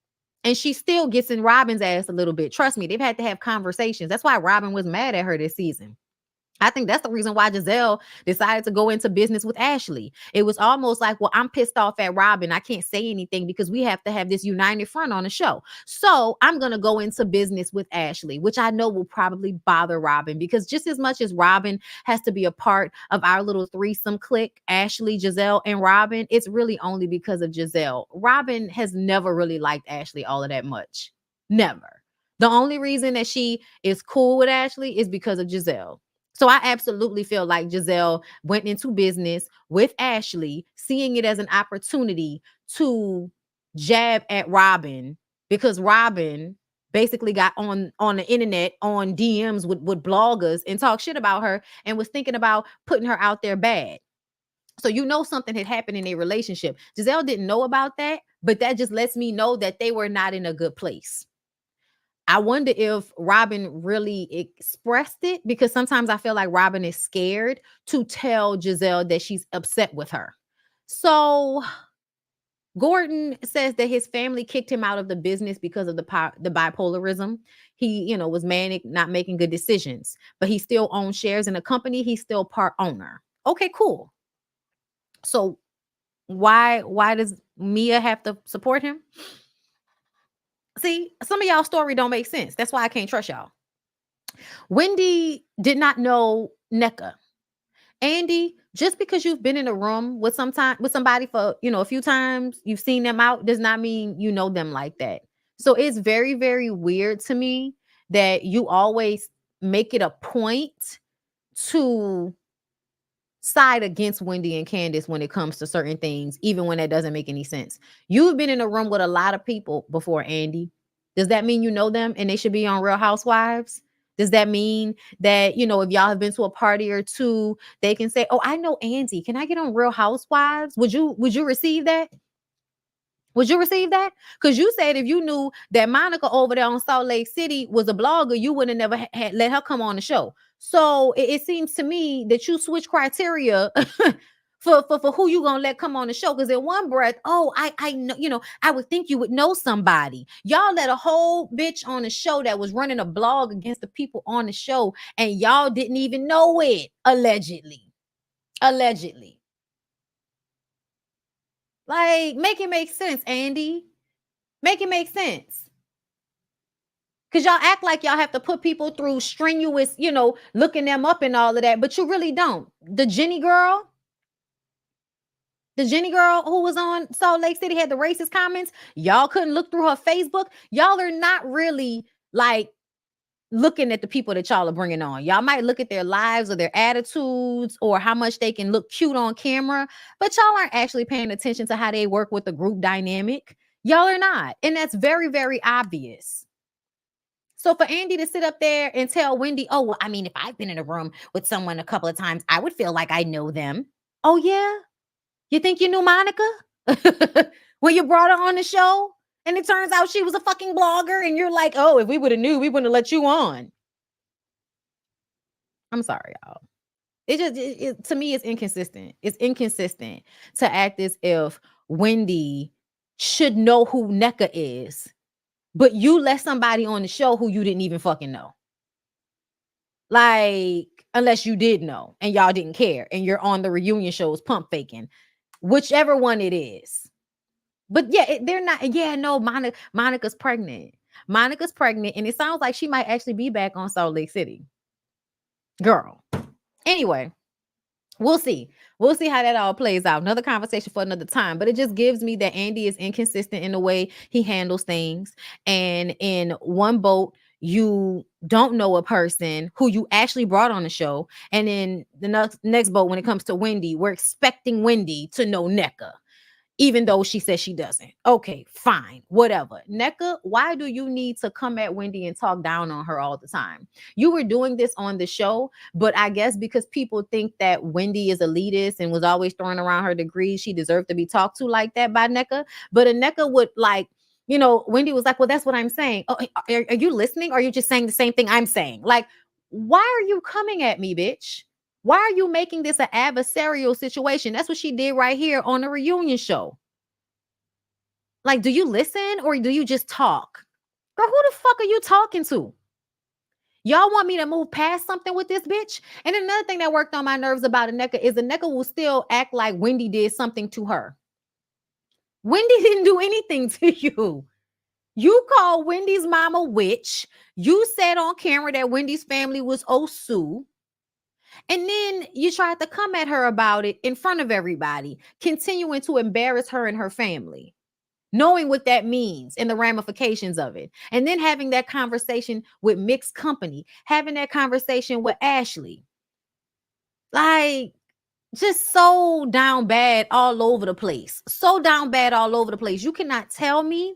Speaker 1: And she still gets in Robyn's ass a little bit. Trust me, they've had to have conversations. That's why Robyn was mad at her this season. I think that's the reason why Giselle decided to go into business with Ashley. It was almost like, well, I'm pissed off at Robyn. I can't say anything because we have to have this united front on the show. So I'm going to go into business with Ashley, which I know will probably bother Robyn because just as much as Robyn has to be a part of our little threesome clique, Ashley, Giselle, and Robyn, it's really only because of Giselle. Robyn has never really liked Ashley all of that much. Never. The only reason that she is cool with Ashley is because of Giselle. So I absolutely feel like Giselle went into business with Ashley, seeing it as an opportunity to jab at Robyn because Robyn basically got on the internet, on DMs with bloggers and talk shit about her and was thinking about putting her out there bad. So you know something had happened in a relationship. Giselle didn't know about that, but that just lets me know that they were not in a good place. I wonder if Robyn really expressed it because sometimes I feel like Robyn is scared to tell Giselle that she's upset with her. So Gordon says that his family kicked him out of the business because of the bipolarism. He, was manic, not making good decisions, but he still owns shares in a company. He's still part owner. Okay, cool. So why does Mia have to support him? See, some of y'all story don't make sense. That's why I can't trust y'all. Wendy did not know NECA. Andy, just because you've been in a room with somebody for, a few times, you've seen them out, does not mean you know them like that. So it's very, very weird to me that you always make it a point to side against Wendy and Candiace when it comes to certain things, even when that doesn't make any sense. You've been in a room with a lot of people before, Andy. Does that mean you know them and they should be on Real Housewives? Does that mean that, if y'all have been to a party or two, they can say, oh, I know Andy. Can I get on Real Housewives? Would you receive that? Would you receive that? Because you said if you knew that Monica over there on Salt Lake City was a blogger, you would have never had let her come on the show. So it seems to me that you switch criteria for who you gonna let come on the show. Because in one breath, oh, I know, I would think you would know somebody. Y'all let a whole bitch on the show that was running a blog against the people on the show, and y'all didn't even know it. Allegedly. Like, make it make sense, Andy. Make it make sense. Because y'all act like y'all have to put people through strenuous, looking them up and all of that, but you really don't. The Jenny girl who was on Salt Lake City had the racist comments. Y'all couldn't look through her Facebook. Y'all are not really like looking at the people that y'all are bringing on. Y'all might look at their lives or their attitudes or how much they can look cute on camera, but y'all aren't actually paying attention to how they work with the group dynamic. Y'all are not. And that's very, very obvious. So for Andy to sit up there and tell Wendy, oh, well, I mean, if I've been in a room with someone a couple of times, I would feel like I know them. Oh, yeah? You think you knew Monica when you brought her on the show? And it turns out she was a fucking blogger and you're like, oh, if we would have knew, we wouldn't have let you on. I'm sorry, y'all. It to me, it's inconsistent. It's inconsistent to act as if Wendy should know who NECA is, but you let somebody on the show who you didn't even fucking know. Like, unless you did know and y'all didn't care and you're on the reunion shows pump faking, whichever one it is. But yeah, they're not. Yeah, no, Monica's pregnant. Monica's pregnant, and it sounds like she might actually be back on Salt Lake City. Girl. Anyway, we'll see. We'll see how that all plays out. Another conversation for another time. But it just gives me that Andy is inconsistent in the way he handles things. And in one boat, you don't know a person who you actually brought on the show. And in the next boat, when it comes to Wendy, we're expecting Wendy to know NECA, even though she says she doesn't. Okay, fine, whatever. NECA, why do you need to come at Wendy and talk down on her all the time? You were doing this on the show, but I guess because people think that Wendy is elitist and was always throwing around her degrees, she deserved to be talked to like that by NECA. But a NECA would like, you know, Wendy was like, well, that's what I'm saying. Oh, are you listening? Or are you just saying the same thing I'm saying? Like, why are you coming at me, bitch? Why are you making this an adversarial situation? That's what she did right here on the reunion show. Like, do you listen or do you just talk? Girl, who the fuck are you talking to? Y'all want me to move past something with this bitch? And another thing that worked on my nerves about Aneka is Aneka will still act like Wendy did something to her. Wendy didn't do anything to you. You called Wendy's mom a witch. You said on camera that Wendy's family was Osu. And then you tried to come at her about it in front of everybody, continuing to embarrass her and her family, knowing what that means and the ramifications of it. And then having that conversation with mixed company, having that conversation with Ashley. Like, just so down bad all over the place. So down bad all over the place. You cannot tell me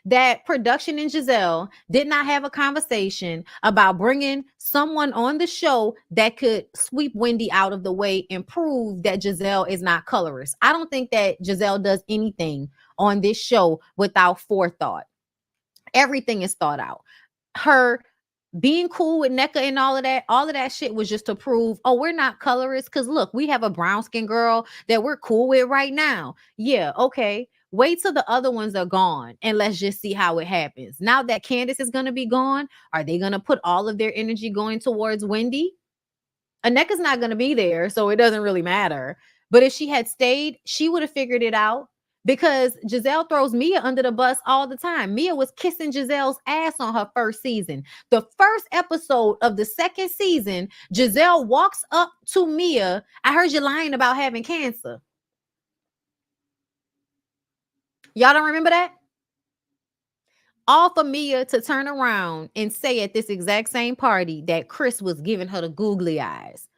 Speaker 1: that production and Giselle did not have a conversation about bringing someone on the show that could sweep Wendy out of the way and prove that Giselle is not colorist. I don't think that Giselle does anything on this show without forethought. Everything is thought out. Her being cool with NECA and all of that shit was just to prove, oh, we're not colorists. Because look, we have a brown skin girl that we're cool with right now. Yeah, okay. Wait till the other ones are gone and let's just see how it happens. Now that Candiace is going to be gone, are they going to put all of their energy going towards Wendy? Aneka's not going to be there, so it doesn't really matter. But if she had stayed, she would have figured it out, because Giselle throws Mia under the bus all the time. Mia was kissing Giselle's ass on her first season. The first episode of the second season, Giselle walks up to Mia. I heard you lying about having cancer. Y'all don't remember that? All for Mia to turn around and say at this exact same party that Chris was giving her the googly eyes.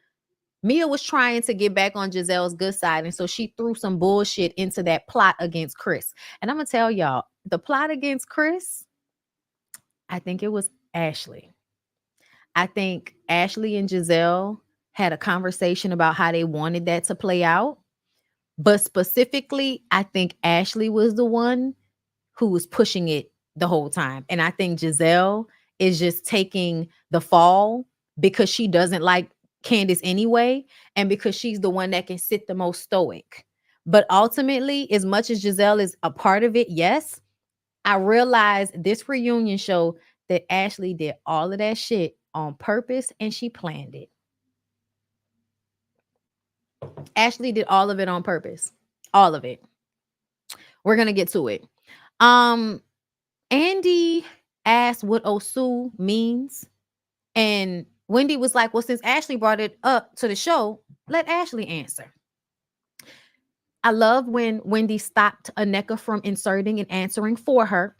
Speaker 1: Mia was trying to get back on Giselle's good side, and so she threw some bullshit into that plot against Chris. And I'm going to tell y'all, the plot against Chris, I think it was Ashley. I think Ashley and Giselle had a conversation about how they wanted that to play out. But specifically, I think Ashley was the one who was pushing it the whole time. And I think Giselle is just taking the fall because she doesn't like Candiace anyway, and because she's the one that can sit the most stoic. But ultimately, as much as Giselle is a part of it, yes, I realized this reunion show that Ashley did all of that shit on purpose and she planned it. Ashley did all of it on purpose. All of it. We're going to get to it. Andy asked what Osu means, and Wendy was like, well, since Ashley brought it up to the show, let Ashley answer. I love when Wendy stopped Aneka from inserting and answering for her.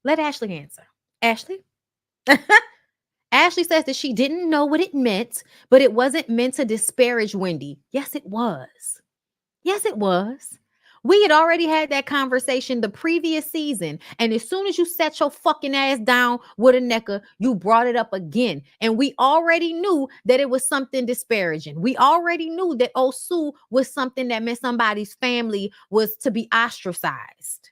Speaker 1: Let Ashley answer. Ashley? Ashley says that she didn't know what it meant, but it wasn't meant to disparage Wendy. Yes, it was. Yes, it was. We had already had that conversation the previous season. And as soon as you set your fucking ass down with Aneka, you brought it up again. And we already knew that it was something disparaging. We already knew that Osu was something that meant somebody's family was to be ostracized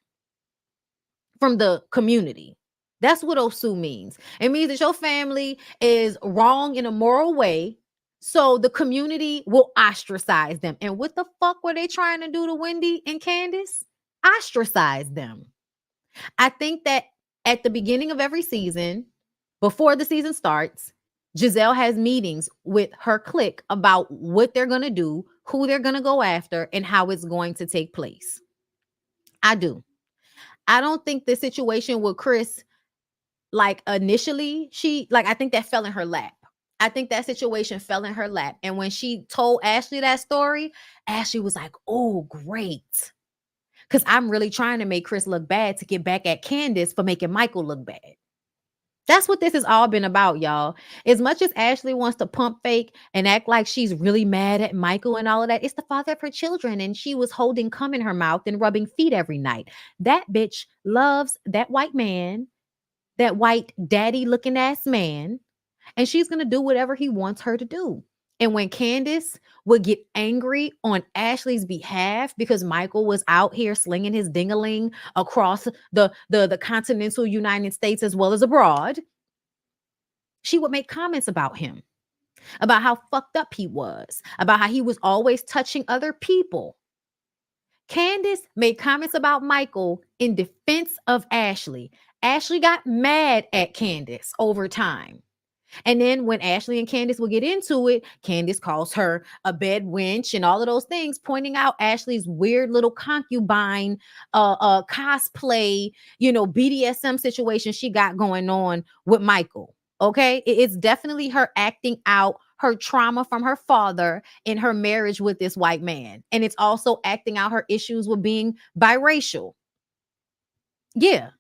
Speaker 1: from the community. That's what Osu means. It means that your family is wrong in a moral way, so the community will ostracize them. And what the fuck were they trying to do to Wendy and Candiace? Ostracize them. I think that at the beginning of every season, before the season starts, Giselle has meetings with her clique about what they're going to do, who they're going to go after, and how it's going to take place. I do. I don't think the situation with Chris, like initially, I think that fell in her lap. I think that situation fell in her lap. And when she told Ashley that story, Ashley was like, oh, great. Because I'm really trying to make Chris look bad to get back at Candiace for making Michael look bad. That's what this has all been about, y'all. As much as Ashley wants to pump fake and act like she's really mad at Michael and all of that, it's the father of her children. And she was holding cum in her mouth and rubbing feet every night. That bitch loves that white man, that white daddy looking ass man. And she's going to do whatever he wants her to do. And when Candiace would get angry on Ashley's behalf because Michael was out here slinging his dingaling across the continental United States as well as abroad, she would make comments about him, about how fucked up he was, about how he was always touching other people. Candiace made comments about Michael in defense of Ashley. Ashley got mad at Candiace over time. And then when Ashley and Candiace will get into it, Candiace calls her a bed wench and all of those things, pointing out Ashley's weird little concubine cosplay, BDSM situation she got going on with Michael. Okay, it's definitely her acting out her trauma from her father in her marriage with this white man. And it's also acting out her issues with being biracial. Yeah.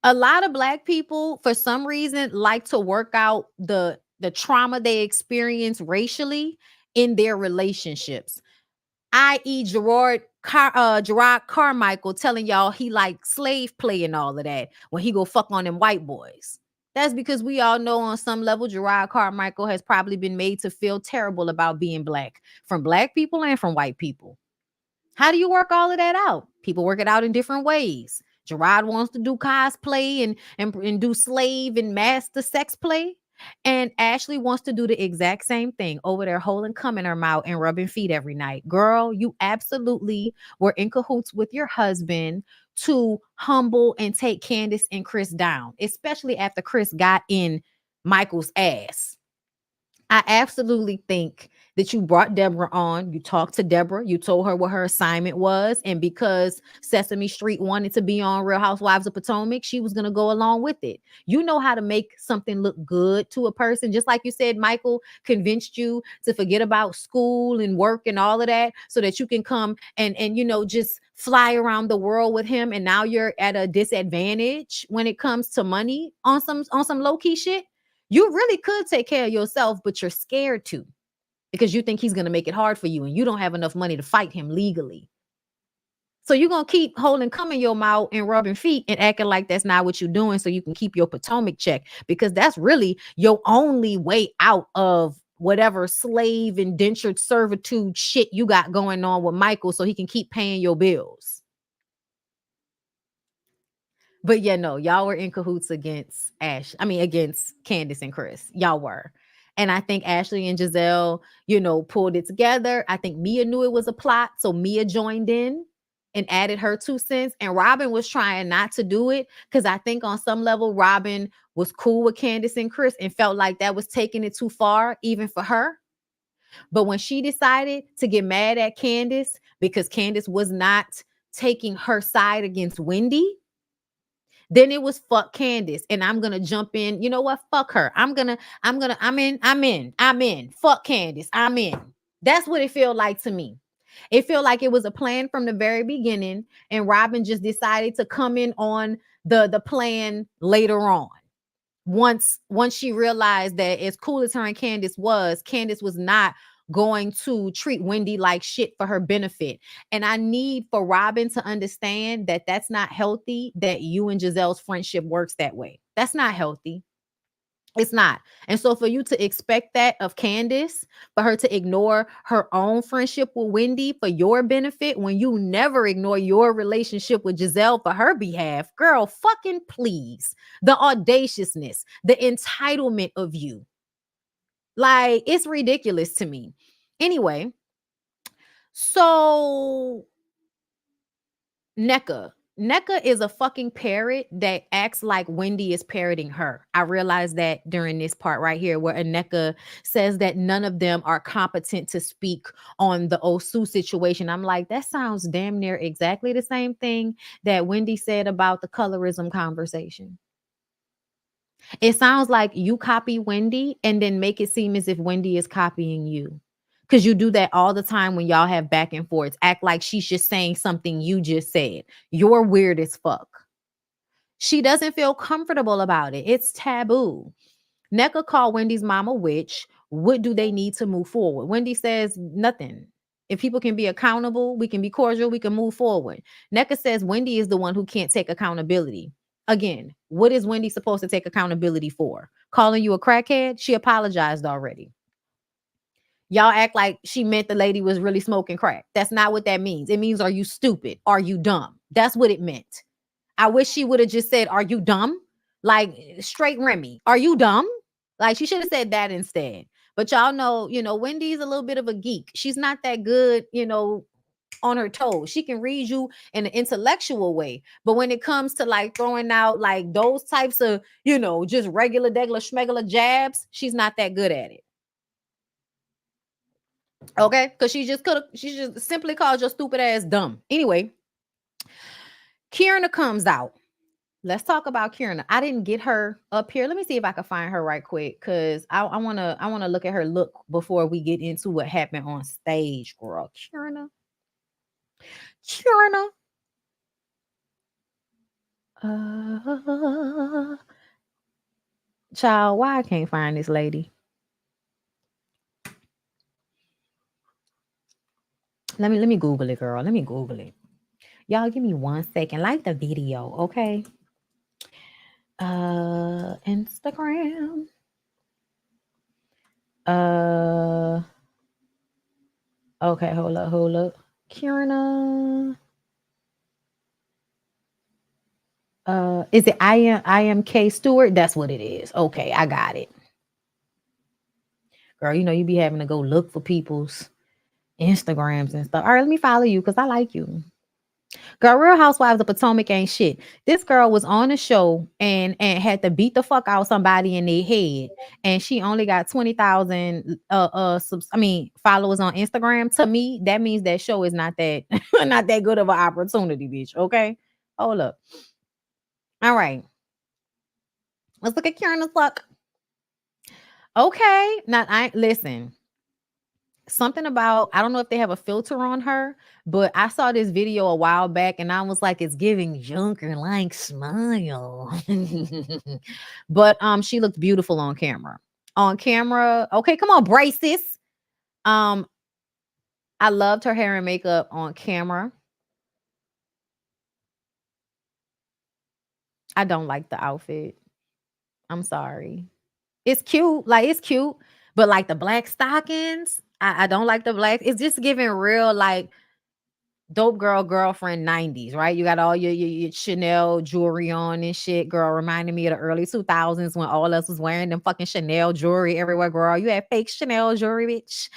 Speaker 1: A lot of Black people, for some reason, like to work out the trauma they experience racially in their relationships, i.e. Gerard Carmichael telling y'all he like slave play and all of that when he go fuck on them white boys. That's because we all know on some level Gerard Carmichael has probably been made to feel terrible about being Black from Black people and from white people. How do you work all of that out? People work it out in different ways. Gerard wants to do cosplay and do slave and master sex play. And Ashley wants to do the exact same thing over there, holding cum in her mouth and rubbing feet every night. Girl, you absolutely were in cahoots with your husband to humble and take Candiace and Chris down, especially after Chris got in Michael's ass. I absolutely think that you brought Deborah on. You talked to Deborah. You told her what her assignment was. And because Sesame Street wanted to be on Real Housewives of Potomac, she was going to go along with it. You know how to make something look good to a person. Just like you said, Michael convinced you to forget about school and work and all of that so that you can come and just fly around the world with him. And now you're at a disadvantage when it comes to money on some low-key shit. You really could take care of yourself, but you're scared to because you think he's going to make it hard for you and you don't have enough money to fight him legally. So you're going to keep holding cum in your mouth and rubbing feet and acting like that's not what you're doing so you can keep your Potomac check, because that's really your only way out of whatever slave indentured servitude shit you got going on with Michael so he can keep paying your bills. But yeah, no, y'all were in cahoots against Candiace and Chris. Y'all were. And I think Ashley and Giselle, pulled it together. I think Mia knew it was a plot. So Mia joined in and added her 2 cents. And Robyn was trying not to do it because I think on some level, Robyn was cool with Candiace and Chris and felt like that was taking it too far, even for her. But when she decided to get mad at Candiace because Candiace was not taking her side against Wendy, then it was fuck Candiace. And I'm going to jump in. You know what? Fuck her. I'm in. Fuck Candiace. I'm in. That's what it felt like to me. It felt like it was a plan from the very beginning. And Robyn just decided to come in on the plan later on. Once she realized that as cool as her and Candiace was not going to treat Wendy like shit for her benefit. And I need for Robyn to understand that that's not healthy, that you and Giselle's friendship works that way. That's not healthy. It's not. And so for you to expect that of Candiace, for her to ignore her own friendship with Wendy for your benefit when you never ignore your relationship with Giselle for her behalf, girl, fucking please. The audaciousness, the entitlement of you. Like, it's ridiculous to me. Anyway, so Nneka NECA is a fucking parrot that acts like Wendy is parroting her. I realized that during this part right here where NECA says that none of them are competent to speak on the Osu situation. I'm like, that sounds damn near exactly the same thing that Wendy said about the colorism conversation. It sounds like you copy Wendy and then make it seem as if Wendy is copying you. Because you do that all the time when y'all have back and forths. Act like she's just saying something you just said. You're weird as fuck. She doesn't feel comfortable about it. It's taboo. NECA called Wendy's mom a witch. What do they need to move forward? Wendy says nothing. If people can be accountable, we can be cordial, we can move forward. NECA says Wendy is the one who can't take accountability. Again, what is Wendy supposed to take accountability for? Calling you a crackhead? She apologized already. Y'all act like she meant the lady was really smoking crack. That's not what that means. It means, are you stupid? Are you dumb? That's what it meant. I wish she would have just said, are you dumb? Like straight Remy. Are you dumb? Like she should have said that instead. But y'all know, Wendy's a little bit of a geek. She's not that good, on her toes. She can read you in an intellectual way. But when it comes to like throwing out like those types of, just regular, schmegular jabs, she's not that good at it. Okay, because she just simply called your stupid ass dumb. Anyway, Kierna comes out. Let's talk about Kierna. I didn't get her up here. Let me see if I can find her right quick, because I wanna look at her look before we get into what happened on stage, girl. Kierna. Child, why I can't find this lady? Let me Google it, girl. Let me Google it. Y'all give me 1 second. Like the video, okay? Instagram. Okay, hold up. Kierna. Is it I am K Stewart? That's what it is. Okay, I got it. Girl, you be having to go look for people's Instagrams and stuff. All right, let me follow you because I like you. Girl, Real Housewives of Potomac ain't shit. This girl was on a show and had to beat the fuck out somebody in their head, and she only got 20,000 followers on Instagram. To me, that means that show is not that not that good of an opportunity, bitch. Okay, hold up. All right, let's look at Kierna's luck. Okay, now listen. Something about, I don't know if they have a filter on her, but I saw this video a while back and I was like, it's giving Junker like smile. But she looked beautiful on camera. Okay, come on, braces. I loved her hair and makeup on camera. I don't like the outfit. I'm sorry. It's cute, but like the black stockings, I don't like the black. It's just giving real like dope girlfriend 90s, right? You got all your Chanel jewelry on and shit, girl. Reminding me of the early 2000s when all of us was wearing them fucking Chanel jewelry everywhere, girl. You had fake Chanel jewelry, bitch.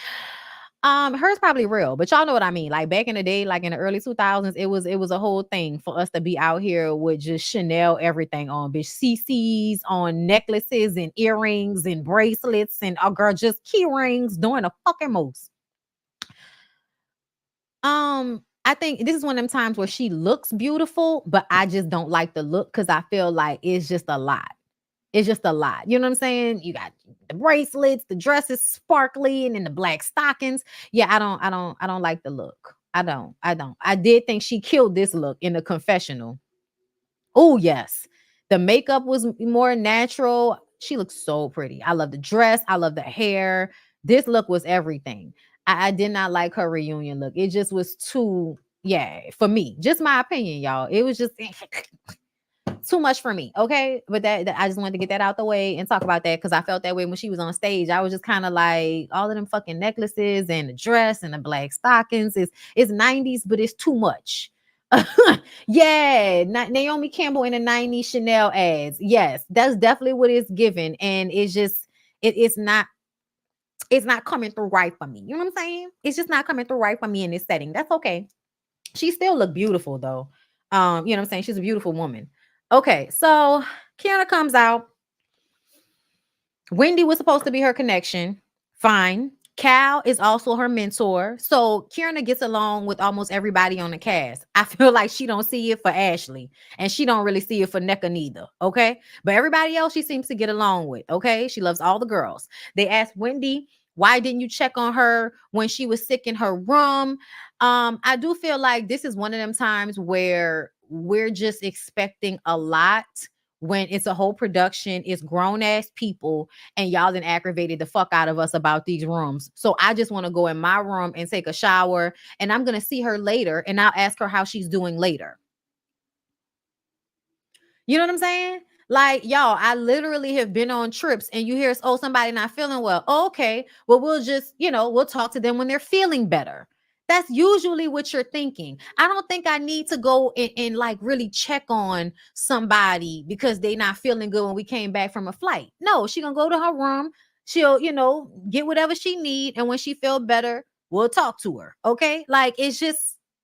Speaker 1: Hers probably real, but y'all know what I mean. Like back in the day, like in the early 2000s, it was a whole thing for us to be out here with just Chanel everything on, bitch. CCs on necklaces and earrings and bracelets and girl, just key rings, doing the fucking most. I think this is one of them times where she looks beautiful, but I just don't like the look because I feel like it's just a lot. It's just a lot. You know what I'm saying? You got the bracelets, the dresses sparkly, and then the black stockings. Yeah, I don't like the look. I don't. I did think she killed this look in the confessional. Oh, yes. The makeup was more natural. She looks so pretty. I love the dress. I love the hair. This look was everything. I did not like her reunion look. It just was too, for me. Just my opinion, y'all. It was just too much for me. Okay. But that I just wanted to get that out the way and talk about that because I felt that way when she was on stage. I was just kind of like all of them fucking necklaces and the dress and the black stockings. It's 90s, but it's too much. Yeah, Naomi Campbell in the 90s Chanel ads. Yes, that's definitely what it's given. And it's just, it's not coming through right for me. You know what I'm saying? It's just not coming through right for me in this setting. That's okay. She still look beautiful though. You know what I'm saying? She's a beautiful woman. Okay, so Kiana comes out. Wendy was supposed to be her connection. Fine. Cal is also her mentor. So Kierna gets along with almost everybody on the cast. I feel like she don't see it for Ashley, and she don't really see it for Nneka neither. Okay. But everybody else she seems to get along with. Okay. She loves all the girls. They asked Wendy, why didn't you check on her when she was sick in her room? I do feel like this is one of them times where we're just expecting a lot when it's a whole production, it's grown ass people, and y'all done aggravated the fuck out of us about these rooms. So I just want to go in my room and take a shower, and I'm going to see her later, and I'll ask her how she's doing later. You know what I'm saying? Like, y'all, I literally have been on trips and you hear, oh, somebody not feeling well. Oh, okay. Well, we'll just, we'll talk to them when they're feeling better. That's usually what you're thinking. I don't think I need to go and like really check on somebody because they not feeling good when we came back from a flight. No, she gonna go to her room. She'll, get whatever she need. And when she feel better, we'll talk to her. Okay. Like,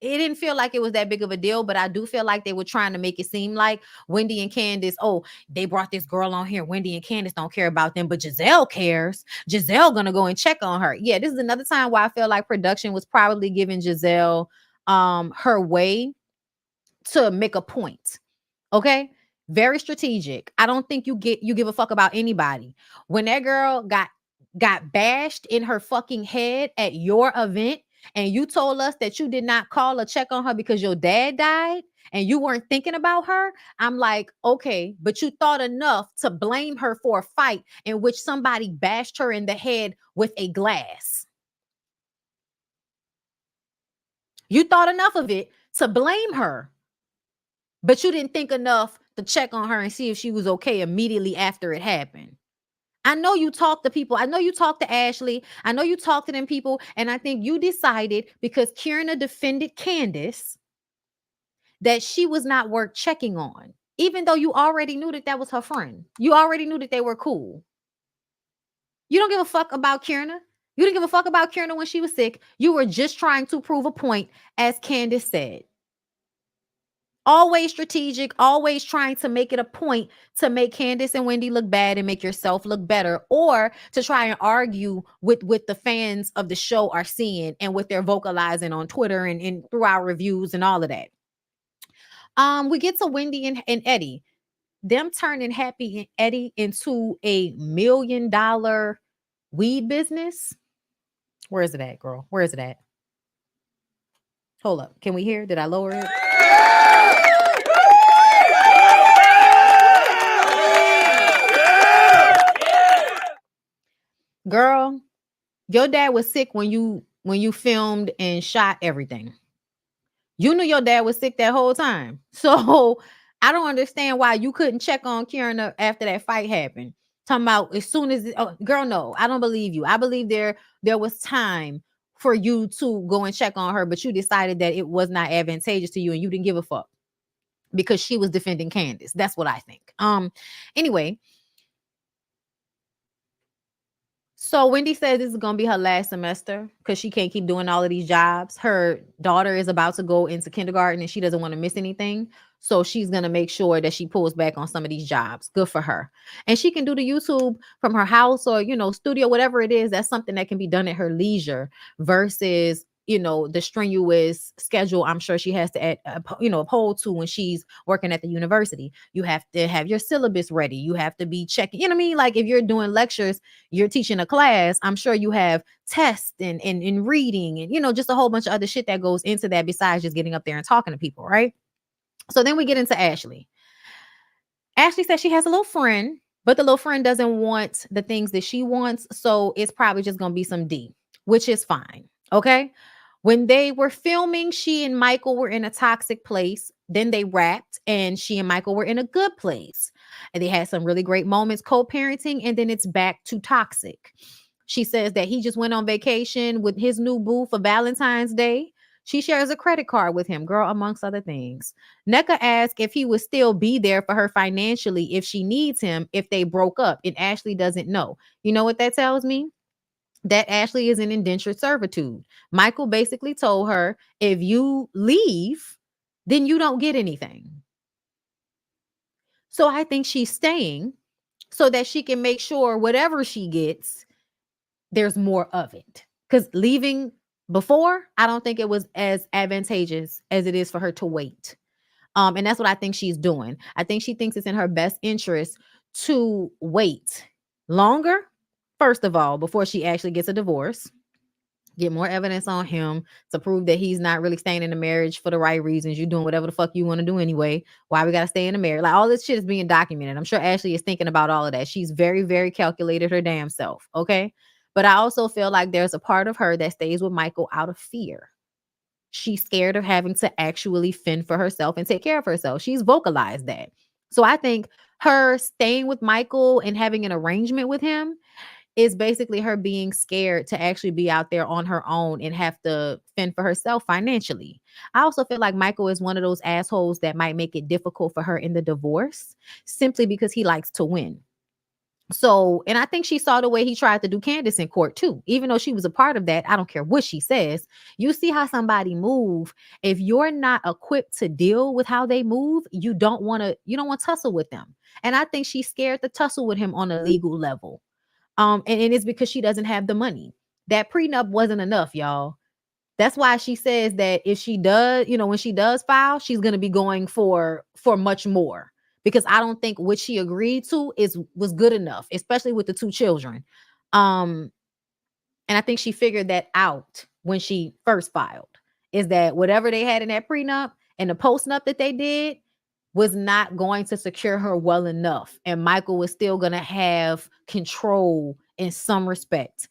Speaker 1: it didn't feel like it was that big of a deal, but I do feel like they were trying to make it seem like Wendy and Candiace, oh, they brought this girl on here. Wendy and Candiace don't care about them, but Giselle cares. Giselle gonna go and check on her. Yeah, this is another time where I feel like production was probably giving Giselle her way to make a point. Okay? Very strategic. I don't think you give a fuck about anybody. When that girl got bashed in her fucking head at your event, and you told us that you did not call or check on her because your dad died and you weren't thinking about her, I'm like, okay, but you thought enough to blame her for a fight in which somebody bashed her in the head with a glass. You thought enough of it to blame her, but you didn't think enough to check on her and see if she was okay immediately after it happened. I know you talked to people. I know you talked to Ashley. I know you talked to them people. And I think you decided, because Kierna defended Candiace, that she was not worth checking on, even though you already knew that was her friend. You already knew that they were cool. You don't give a fuck about Kierna. You didn't give a fuck about Kierna when she was sick. You were just trying to prove a point, as Candiace said. Always strategic, always trying to make it a point to make Candiace and Wendy look bad and make yourself look better, or to try and argue with the fans of the show are seeing and what they're vocalizing on Twitter and through our reviews and all of that. We get to Wendy and Eddie. Them turning Happy and Eddie into $1 million weed business. Where is it at, girl? Where is it at? Hold up. Can we hear? Did I lower it? Girl, your dad was sick when you filmed and shot everything. You knew your dad was sick that whole time. So I don't understand why you couldn't check on Kierna after that fight happened. Talking about as soon as girl, no, I don't believe you. I believe there was time for you to go and check on her, but you decided that it was not advantageous to you and you didn't give a fuck because she was defending Candiace. That's what I think. Anyway. So Wendy says this is going to be her last semester because she can't keep doing all of these jobs. Her daughter is about to go into kindergarten and she doesn't want to miss anything. So she's going to make sure that she pulls back on some of these jobs. Good for her. And she can do the YouTube from her house or, studio, whatever it is. That's something that can be done at her leisure versus, the strenuous schedule I'm sure she has to, uphold to when she's working at the university. You have to have your syllabus ready. You have to be checking, Like if you're doing lectures, you're teaching a class, I'm sure you have tests and reading and, just a whole bunch of other shit that goes into that besides just getting up there and talking to people, right? So then we get into Ashley. Ashley says she has a little friend, but the little friend doesn't want the things that she wants. So it's probably just going to be some D, which is fine. Okay. When they were filming, she and Michael were in a toxic place. Then they wrapped and she and Michael were in a good place. And they had some really great moments co-parenting. And then it's back to toxic. She says that he just went on vacation with his new boo for Valentine's Day. She shares a credit card with him, girl, amongst other things. Nneka asked if he would still be there for her financially if she needs him if they broke up. And Ashley doesn't know. You know what that tells me? That Ashley is in indentured servitude. Michael basically told her, if you leave, then you don't get anything. So I think she's staying so that she can make sure whatever she gets, there's more of it. Because leaving before, I don't think it was as advantageous as it is for her to wait. And that's what I think she's doing. I think she thinks it's in her best interest to wait longer, first of all, before she actually gets a divorce. Get more evidence on him to prove that he's not really staying in the marriage for the right reasons. You're doing whatever the fuck you want to do anyway. Why we got to stay in the marriage? Like all this shit is being documented. I'm sure Ashley is thinking about all of that. She's very, very calculated her damn self. Okay. But I also feel like there's a part of her that stays with Michael out of fear. She's scared of having to actually fend for herself and take care of herself. She's vocalized that. So I think her staying with Michael and having an arrangement with him is basically her being scared to actually be out there on her own and have to fend for herself financially. I also feel like Michael is one of those assholes that might make it difficult for her in the divorce simply because he likes to win. So, and I think she saw the way he tried to do Candiace in court too. Even though she was a part of that, I don't care what she says. You see how somebody move. If you're not equipped to deal with how they move, you don't want to tussle with them. And I think she's scared to tussle with him on a legal level. And it's because she doesn't have the money. That prenup wasn't enough, y'all. That's why she says that if she does, when she does file, she's going to be going for much more. Because I don't think what she agreed to was good enough, especially with the 2 children. And I think she figured that out when she first filed, is that whatever they had in that prenup and the postnup that they did was not going to secure her well enough. And Michael was still going to have control in some respect.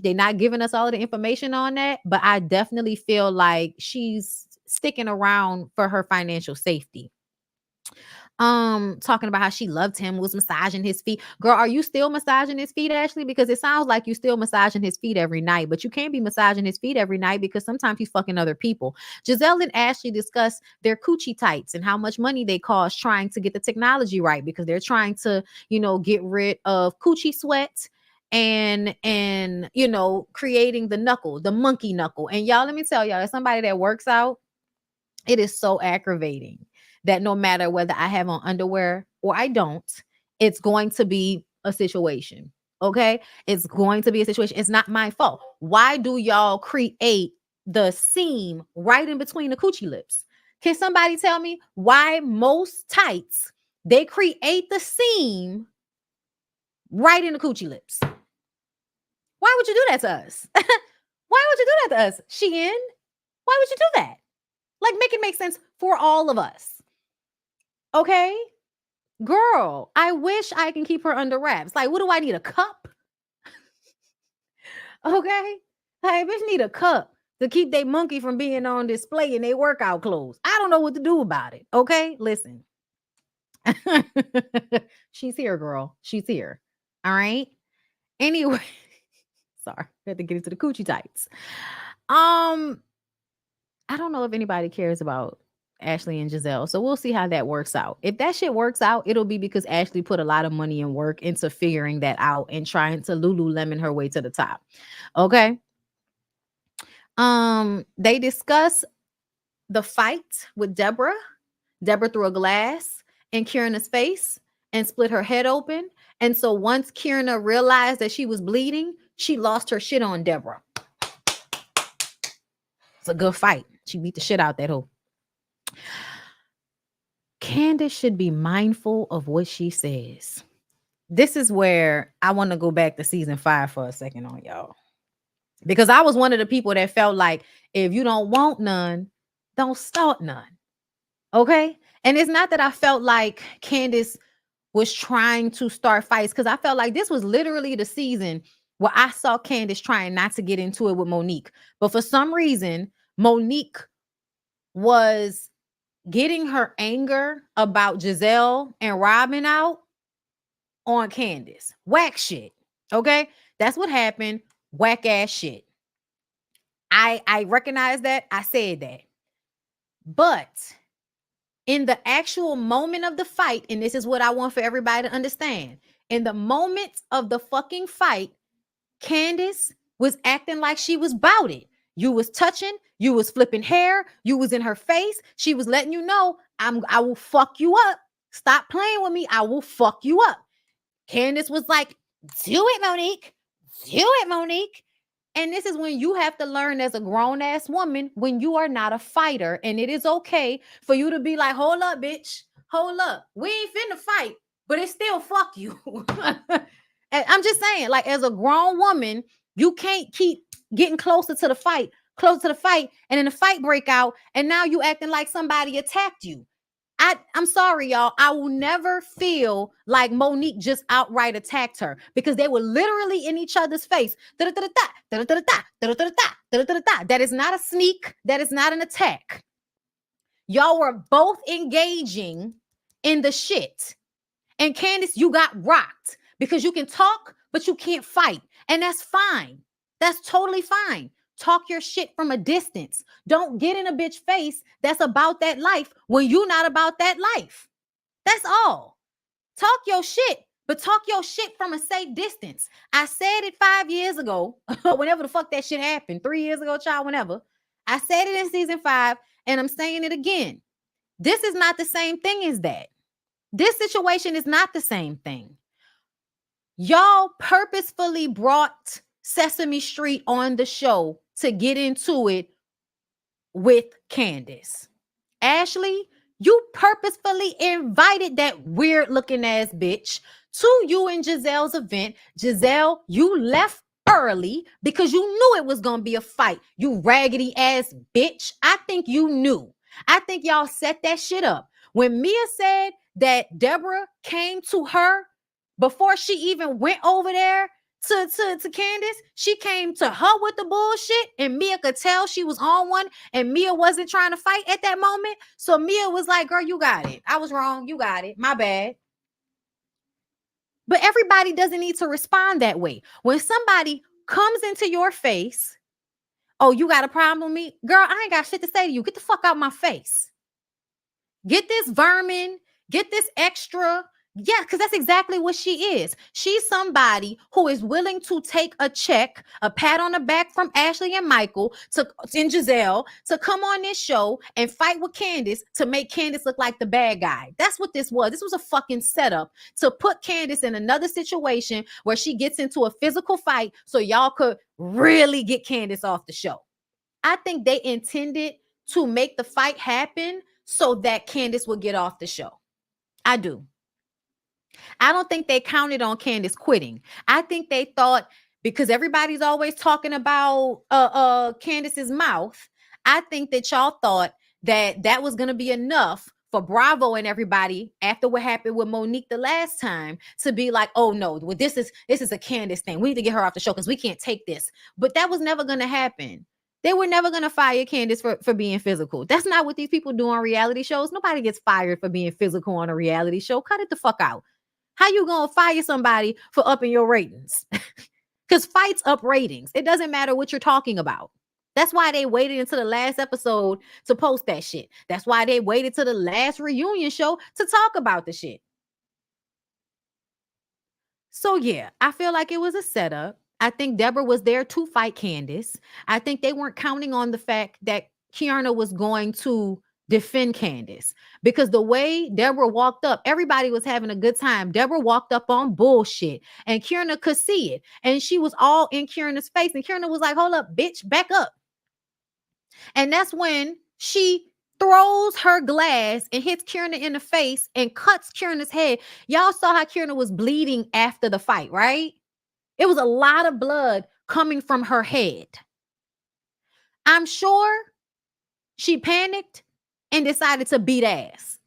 Speaker 1: They're not giving us all of the information on that, but I definitely feel like she's sticking around for her financial safety. Talking about how she loved him, was massaging his feet. Girl, are you still massaging his feet, Ashley? Because it sounds like you still massaging his feet every night, but you can't be massaging his feet every night because sometimes he's fucking other people. Giselle and Ashley discuss their coochie tights and how much money they cost trying to get the technology right, because they're trying to, get rid of coochie sweat and creating the monkey knuckle. And y'all, let me tell y'all, as somebody that works out, it is so aggravating that no matter whether I have on underwear or I don't, it's going to be a situation. Okay? It's going to be a situation. It's not my fault. Why do y'all create the seam right in between the coochie lips? Can somebody tell me why most tights, they create the seam right in the coochie lips? Why would you do that to us? Why would you do that to us, Shein? Why would you do that? Like, make it make sense for all of us. Okay, girl, I wish I can keep her under wraps. Like, what do I need? A cup? Okay, I bitch need a cup to keep they monkey from being on display in their workout clothes. I don't know what to do about it. Okay, listen. She's here, girl. She's here. All right. Anyway, sorry, I had to get into the coochie tights. I don't know if anybody cares about Ashley and Giselle. So we'll see how that works out. If that shit works out, it'll be because Ashley put a lot of money and work into figuring that out and trying to Lululemon her way to the top. Okay. They discuss the fight with Deborah. Deborah threw a glass in Kierna's face and split her head open. And so once Kierna realized that she was bleeding, she lost her shit on Deborah. It's a good fight. She beat the shit out that hoe. Candiace should be mindful of what she says. This is where I want to go back to season 5 for a second on y'all. Because I was one of the people that felt like if you don't want none, don't start none. Okay? And it's not that I felt like Candiace was trying to start fights, because I felt like this was literally the season where I saw Candiace trying not to get into it with Monique. But for some reason, Monique was getting her anger about Giselle and Robyn out on Candiace. Whack shit. Okay? That's what happened. Whack ass shit. I recognize that. I said that. But in the actual moment of the fight, and this is what I want for everybody to understand, in the moment of the fucking fight, Candiace was acting like she was bout it. You was touching, you was flipping hair, you was in her face. She was letting you know, I will fuck you up. Stop playing with me. I will fuck you up. Candiace was like, do it, Monique. Do it, Monique. And this is when you have to learn as a grown-ass woman when you are not a fighter. And it is okay for you to be like, hold up, bitch. Hold up. We ain't finna fight, but it's still fuck you. And I'm just saying, like, as a grown woman, you can't keep getting closer to the fight, and then the fight break out, and now you acting like somebody attacked you. I'm sorry, y'all. I will never feel like Monique just outright attacked her because they were literally in each other's face. That is not a sneak. That is not an attack. Y'all were both engaging in the shit. And Candiace, you got rocked because you can talk, but you can't fight. And that's fine. That's totally fine. Talk your shit from a distance. Don't get in a bitch face that's about that life when you're not about that life. That's all. Talk your shit, but talk your shit from a safe distance. I said it 5 years ago, whenever the fuck that shit happened, 3 years ago, child, whenever. I said it in season 5, and I'm saying it again. This is not the same thing as that. This situation is not the same thing. Y'all purposefully brought Sesame Street on the show to get into it with Candiace. Ashley, you purposefully invited that weird looking ass bitch to you and Giselle's event. Giselle, you left early because you knew it was going to be a fight. You raggedy ass bitch. I think you knew. I think y'all set that shit up. When Mia said that Deborah came to her before she even went over there to Candiace, she came to her with the bullshit, and Mia could tell she was on one, and Mia wasn't trying to fight at that moment. So Mia was like, girl, you got it. I was wrong. You got it. My bad. But everybody doesn't need to respond that way. When somebody comes into your face, oh, you got a problem with me? Girl, I ain't got shit to say to you. Get the fuck out my face. Get this vermin. Get this extra. Yeah, because that's exactly what she is. She's somebody who is willing to take a check, a pat on the back from Ashley and Michael and Giselle to come on this show and fight with Candiace to make Candiace look like the bad guy. That's what this was. This was a fucking setup to put Candiace in another situation where she gets into a physical fight so y'all could really get Candiace off the show. I think they intended to make the fight happen so that Candiace would get off the show. I do. I don't think they counted on Candiace quitting. I think they thought, because everybody's always talking about Candiace's mouth, I think that y'all thought that that was going to be enough for Bravo and everybody after what happened with Monique the last time to be like, oh no, well, this is a Candiace thing. We need to get her off the show because we can't take this. But that was never going to happen. They were never going to fire Candiace for being physical. That's not what these people do on reality shows. Nobody gets fired for being physical on a reality show. Cut it the fuck out. How you going to fire somebody for upping your ratings? Because fights up ratings. It doesn't matter what you're talking about. That's why they waited until the last episode to post that shit. That's why they waited till the last reunion show to talk about the shit. So yeah, I feel like it was a setup. I think Deborah was there to fight Candiace. I think they weren't counting on the fact that Kierna was going to defend Candiace, because the way Deborah walked up, everybody was having a good time. Deborah walked up on bullshit, and Kierna could see it, and she was all in Kierna's face, and Kierna was like, hold up, bitch, back up. And that's when she throws her glass and hits Kierna in the face and cuts Kierna's head. Y'all saw how Kierna was bleeding after the fight, right? It was a lot of blood coming from her head. I'm sure she panicked and decided to beat ass.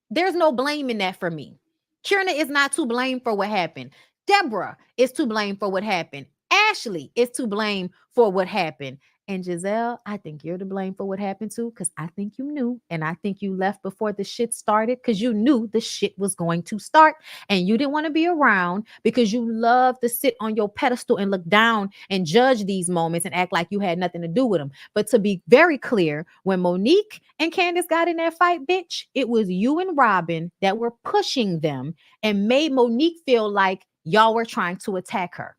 Speaker 1: There's no blame in that for me. Kierna is not to blame for what happened. Deborah is to blame for what happened. Ashley is to blame for what happened. And Giselle, I think you're to blame for what happened too, because I think you knew, and I think you left before the shit started because you knew the shit was going to start, and you didn't want to be around because you love to sit on your pedestal and look down and judge these moments and act like you had nothing to do with them. But to be very clear, when Monique and Candiace got in that fight, bitch, it was you and Robyn that were pushing them and made Monique feel like y'all were trying to attack her.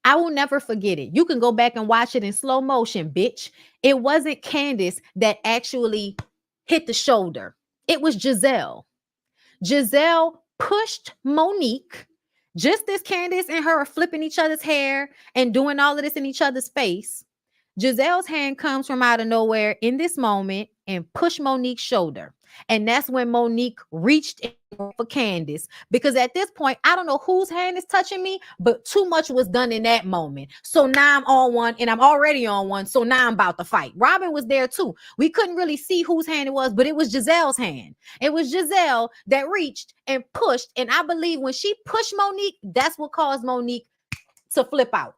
Speaker 1: I will never forget it. You can go back and watch it in slow motion, bitch. It wasn't Candiace that actually hit the shoulder. It was Giselle. Giselle pushed Monique, just as Candiace and her are flipping each other's hair and doing all of this in each other's face. Giselle's hand comes from out of nowhere in this moment and pushed Monique's shoulder. And that's when Monique reached in for Candiace. Because at this point, I don't know whose hand is touching me, but too much was done in that moment. So now I'm on one and I'm already on one. So now I'm about to fight. Robyn was there too. We couldn't really see whose hand it was, but it was Giselle's hand. It was Giselle that reached and pushed. And I believe when she pushed Monique, that's what caused Monique to flip out.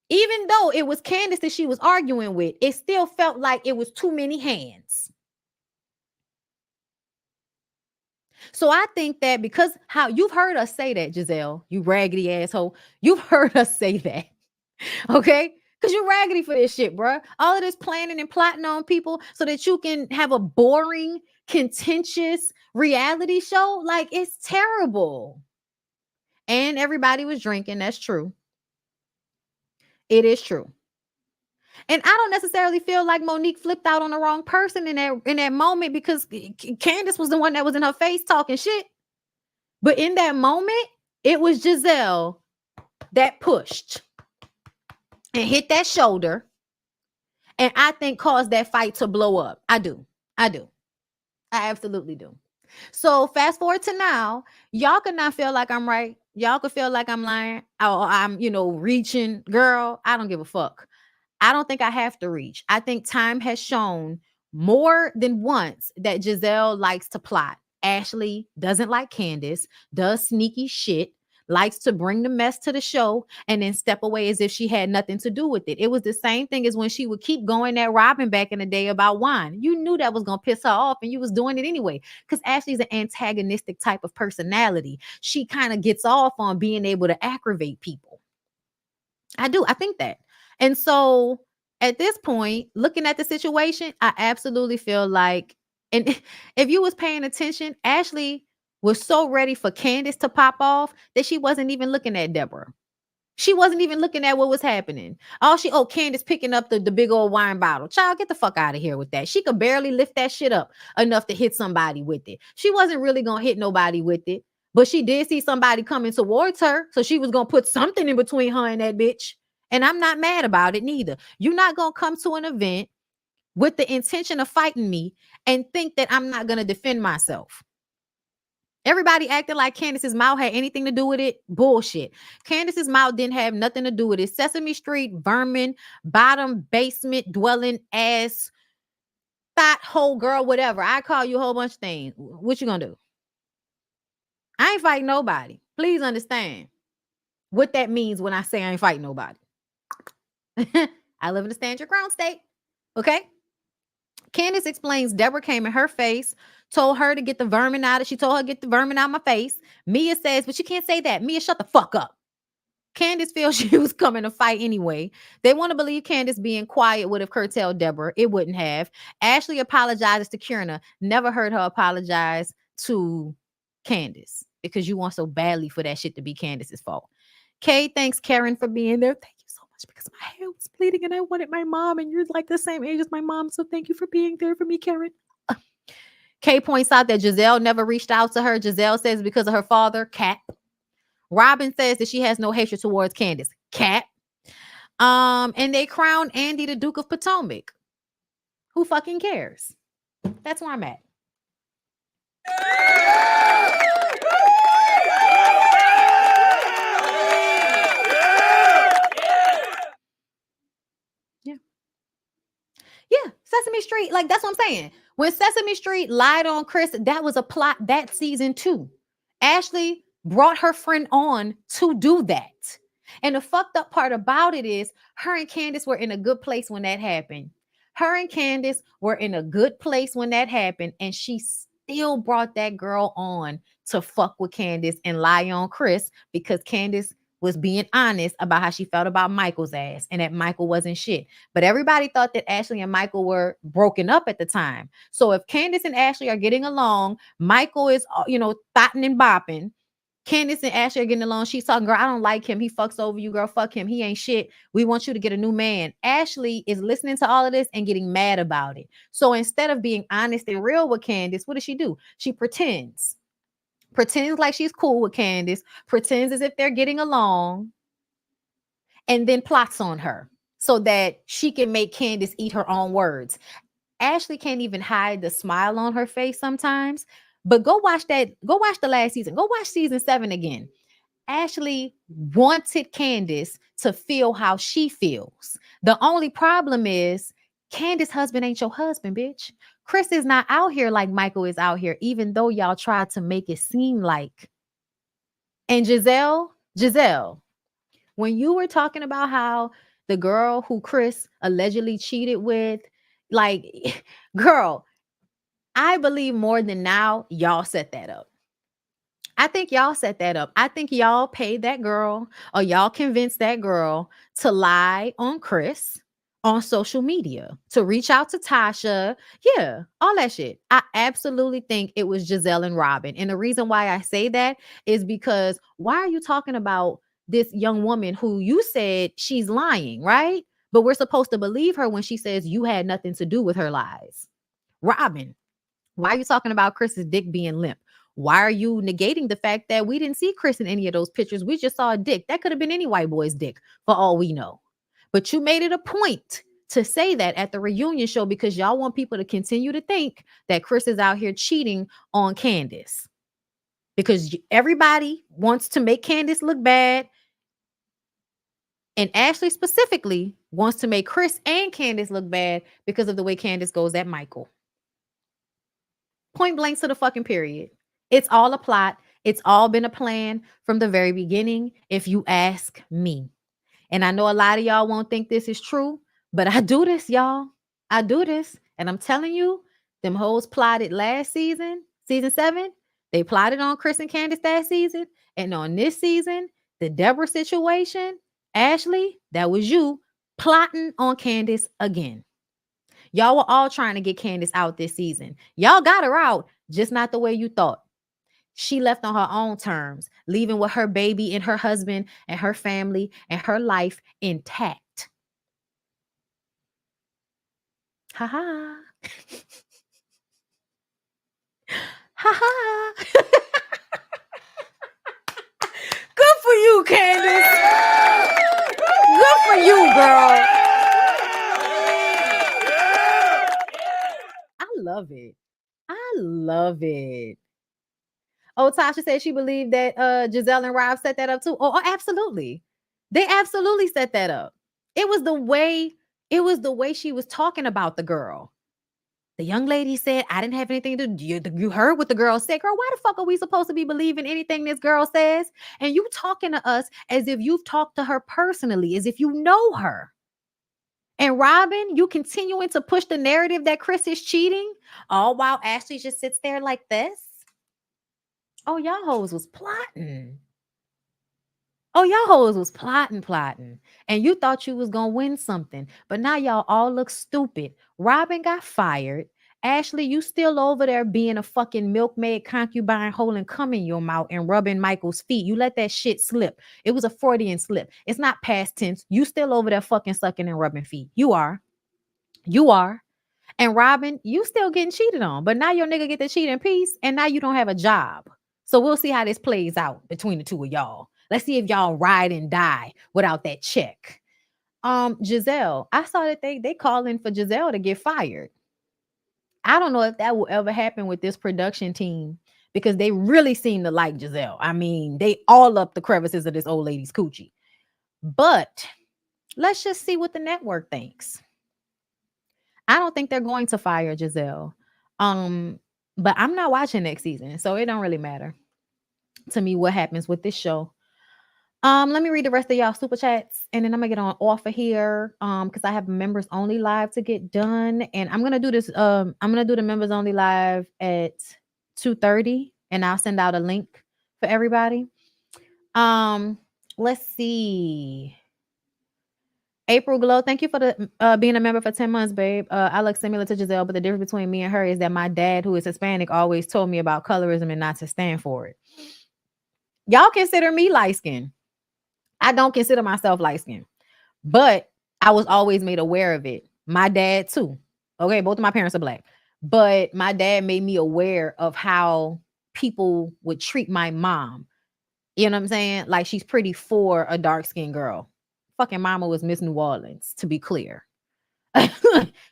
Speaker 1: Even though it was Candiace that she was arguing with, it still felt like it was too many hands. So I think that because how you've heard us say that, Giselle, you raggedy asshole, you've heard us say that, okay? Because you're raggedy for this shit, bruh. All of this planning and plotting on people so that you can have a boring, contentious reality show, like it's terrible. And everybody was drinking, that's true. It is true. And I don't necessarily feel like Monique flipped out on the wrong person in that moment because Candiace was the one that was in her face talking shit. But in that moment, it was Giselle that pushed and hit that shoulder. And I think caused that fight to blow up. I do. I absolutely do. So fast forward to now, y'all could not feel like I'm right. Y'all could feel like I'm lying or I'm, reaching. Girl, I don't give a fuck. I don't think I have to reach. I think time has shown more than once that Giselle likes to plot. Ashley doesn't like Candiace, does sneaky shit, likes to bring the mess to the show, and then step away as if she had nothing to do with it. It was the same thing as when she would keep going at Robyn back in the day about wine. You knew that was going to piss her off, and you was doing it anyway because Ashley's an antagonistic type of personality. She kind of gets off on being able to aggravate people. I think that. And so at this point, looking at the situation, I absolutely feel like, and if you was paying attention, Ashley was so ready for Candiace to pop off that she wasn't even looking at Deborah. She wasn't even looking at what was happening. Candiace picking up the big old wine bottle. Child, get the fuck out of here with that. She could barely lift that shit up enough to hit somebody with it. She wasn't really going to hit nobody with it, but she did see somebody coming towards her. So she was going to put something in between her and that bitch. And I'm not mad about it neither. You're not going to come to an event with the intention of fighting me and think that I'm not going to defend myself. Everybody acted like Candiace's mouth had anything to do with it. Bullshit. Candiace's mouth didn't have nothing to do with it. Sesame Street, vermin, bottom, basement, dwelling, ass, thought, hole, girl, whatever. I call you a whole bunch of things. What you gonna do? I ain't fighting nobody. Please understand what that means when I say I ain't fighting nobody. I live in a stand your ground state. Okay. Candiace explains Deborah came in her face, told her to get the vermin out. She told her to get the vermin out of my face. Mia says, but you can't say that. Mia, shut the fuck up. Candiace feels she was coming to fight anyway. They want to believe Candiace being quiet would have curtailed Deborah. It wouldn't have. Ashley apologizes to Kierna. Never heard her apologize to Candiace because you want so badly for that shit to be Candiace's fault. Kay thanks Karen for being there. Thank you so much because my hair was bleeding and I wanted my mom and you're like the same age as my mom. So thank you for being there for me, Karen. Kay points out that Giselle never reached out to her. Giselle says because of her father, Cat. Robyn says that she has no hatred towards Candiace. Cat. And they crown Andy the Duke of Potomac. Who fucking cares? That's where I'm at. Yeah, Sesame Street, like that's what I'm saying. When Sesame Street lied on Chris, that was a plot that season too. Ashley brought her friend on to do that. And the fucked up part about it is her and Candiace were in a good place when that happened. Her and Candiace were in a good place when that happened. And she still brought that girl on to fuck with Candiace and lie on Chris because Candiace was being honest about how she felt about Michael's ass and that Michael wasn't shit. But everybody thought that Ashley and Michael were broken up at the time. So if Candiace and Ashley are getting along, Michael is, thotting and bopping, Candiace and Ashley are getting along. She's talking, girl, I don't like him. He fucks over you, girl. Fuck him. He ain't shit. We want you to get a new man. Ashley is listening to all of this and getting mad about it. So instead of being honest and real with Candiace, what does she do? She pretends like she's cool with Candiace, pretends as if they're getting along, and then plots on her so that she can make Candiace eat her own words. Ashley can't even hide the smile on her face sometimes. But go watch the last season. Go watch season 7 again. Ashley wanted Candiace to feel how she feels. The only problem is Candiace's husband ain't your husband, bitch. Chris is not out here like Michael is out here, even though y'all tried to make it seem like. And Giselle, when you were talking about how the girl who Chris allegedly cheated with, like, girl, I believe more than now, y'all set that up. I think y'all set that up. I think y'all paid that girl or y'all convinced that girl to lie on Chris on social media, to reach out to Tasha. Yeah, all that shit. I absolutely think it was Giselle and Robyn. And the reason why I say that is because why are you talking about this young woman who you said she's lying, right? But we're supposed to believe her when she says you had nothing to do with her lies. Robyn, why are you talking about Chris's dick being limp? Why are you negating the fact that we didn't see Chris in any of those pictures? We just saw a dick. That could have been any white boy's dick for all we know. But you made it a point to say that at the reunion show because y'all want people to continue to think that Chris is out here cheating on Candiace. Because everybody wants to make Candiace look bad. And Ashley specifically wants to make Chris and Candiace look bad because of the way Candiace goes at Michael. Point blank to the fucking period. It's all a plot. It's all been a plan from the very beginning, if you ask me. And I know a lot of y'all won't think this is true, but I do this, y'all. I do this. And I'm telling you, them hoes plotted last season, season 7. They plotted on Chris and Candiace that season. And on this season, the Deborah situation, Ashley, that was you plotting on Candiace again. Y'all were all trying to get Candiace out this season. Y'all got her out, just not the way you thought. She left on her own terms, leaving with her baby and her husband and her family and her life intact. Ha ha. Ha ha. Good for you, Candiace. Good for you, girl. I love it. I love it. Oh, Tasha said she believed that Giselle and Rhop set that up too. Oh, absolutely. They absolutely set that up. It was the way she was talking about the girl. The young lady said, I didn't have anything to do. You heard what the girl said. Girl, why the fuck are we supposed to be believing anything this girl says? And you talking to us as if you've talked to her personally, as if you know her. And Robyn, you continuing to push the narrative that Chris is cheating, all while Ashley just sits there like this. Oh, y'all hoes was plotting. Oh, y'all hoes was plotting. And you thought you was going to win something. But now y'all all look stupid. Robyn got fired. Ashley, you still over there being a fucking milkmaid concubine holding cum in your mouth and rubbing Michael's feet. You let that shit slip. It was a Freudian slip. It's not past tense. You still over there fucking sucking and rubbing feet. You are. And Robyn, you still getting cheated on. But now your nigga get to cheat in peace. And now you don't have a job. So we'll see how this plays out between the two of y'all. Let's see if y'all ride and die without that check. Giselle, I saw that they calling for Giselle to get fired. I don't know if that will ever happen with this production team because they really seem to like Giselle. I mean, they all up the crevices of this old lady's coochie. But let's just see what the network thinks. I don't think they're going to fire Giselle. But I'm not watching next season, so it don't really matter to me what happens with this show. Let me read the rest of y'all super chats, and then I'm gonna get on off of here. Because I have members only live to get done, and I'm gonna do this. I'm gonna do the members only live at 2:30, and I'll send out a link for everybody. Let's see. April Glow, thank you for the being a member for 10 months, babe. I look similar to Giselle, but the difference between me and her is that my dad, who is Hispanic, always told me about colorism and not to stand for it. Y'all consider me light skinned. I don't consider myself light skinned, but I was always made aware of it. My dad too. Okay, both of my parents are black, but my dad made me aware of how people would treat my mom. You know what I'm saying? Like she's pretty for a dark skinned girl. Fucking mama was Miss New Orleans, to be clear.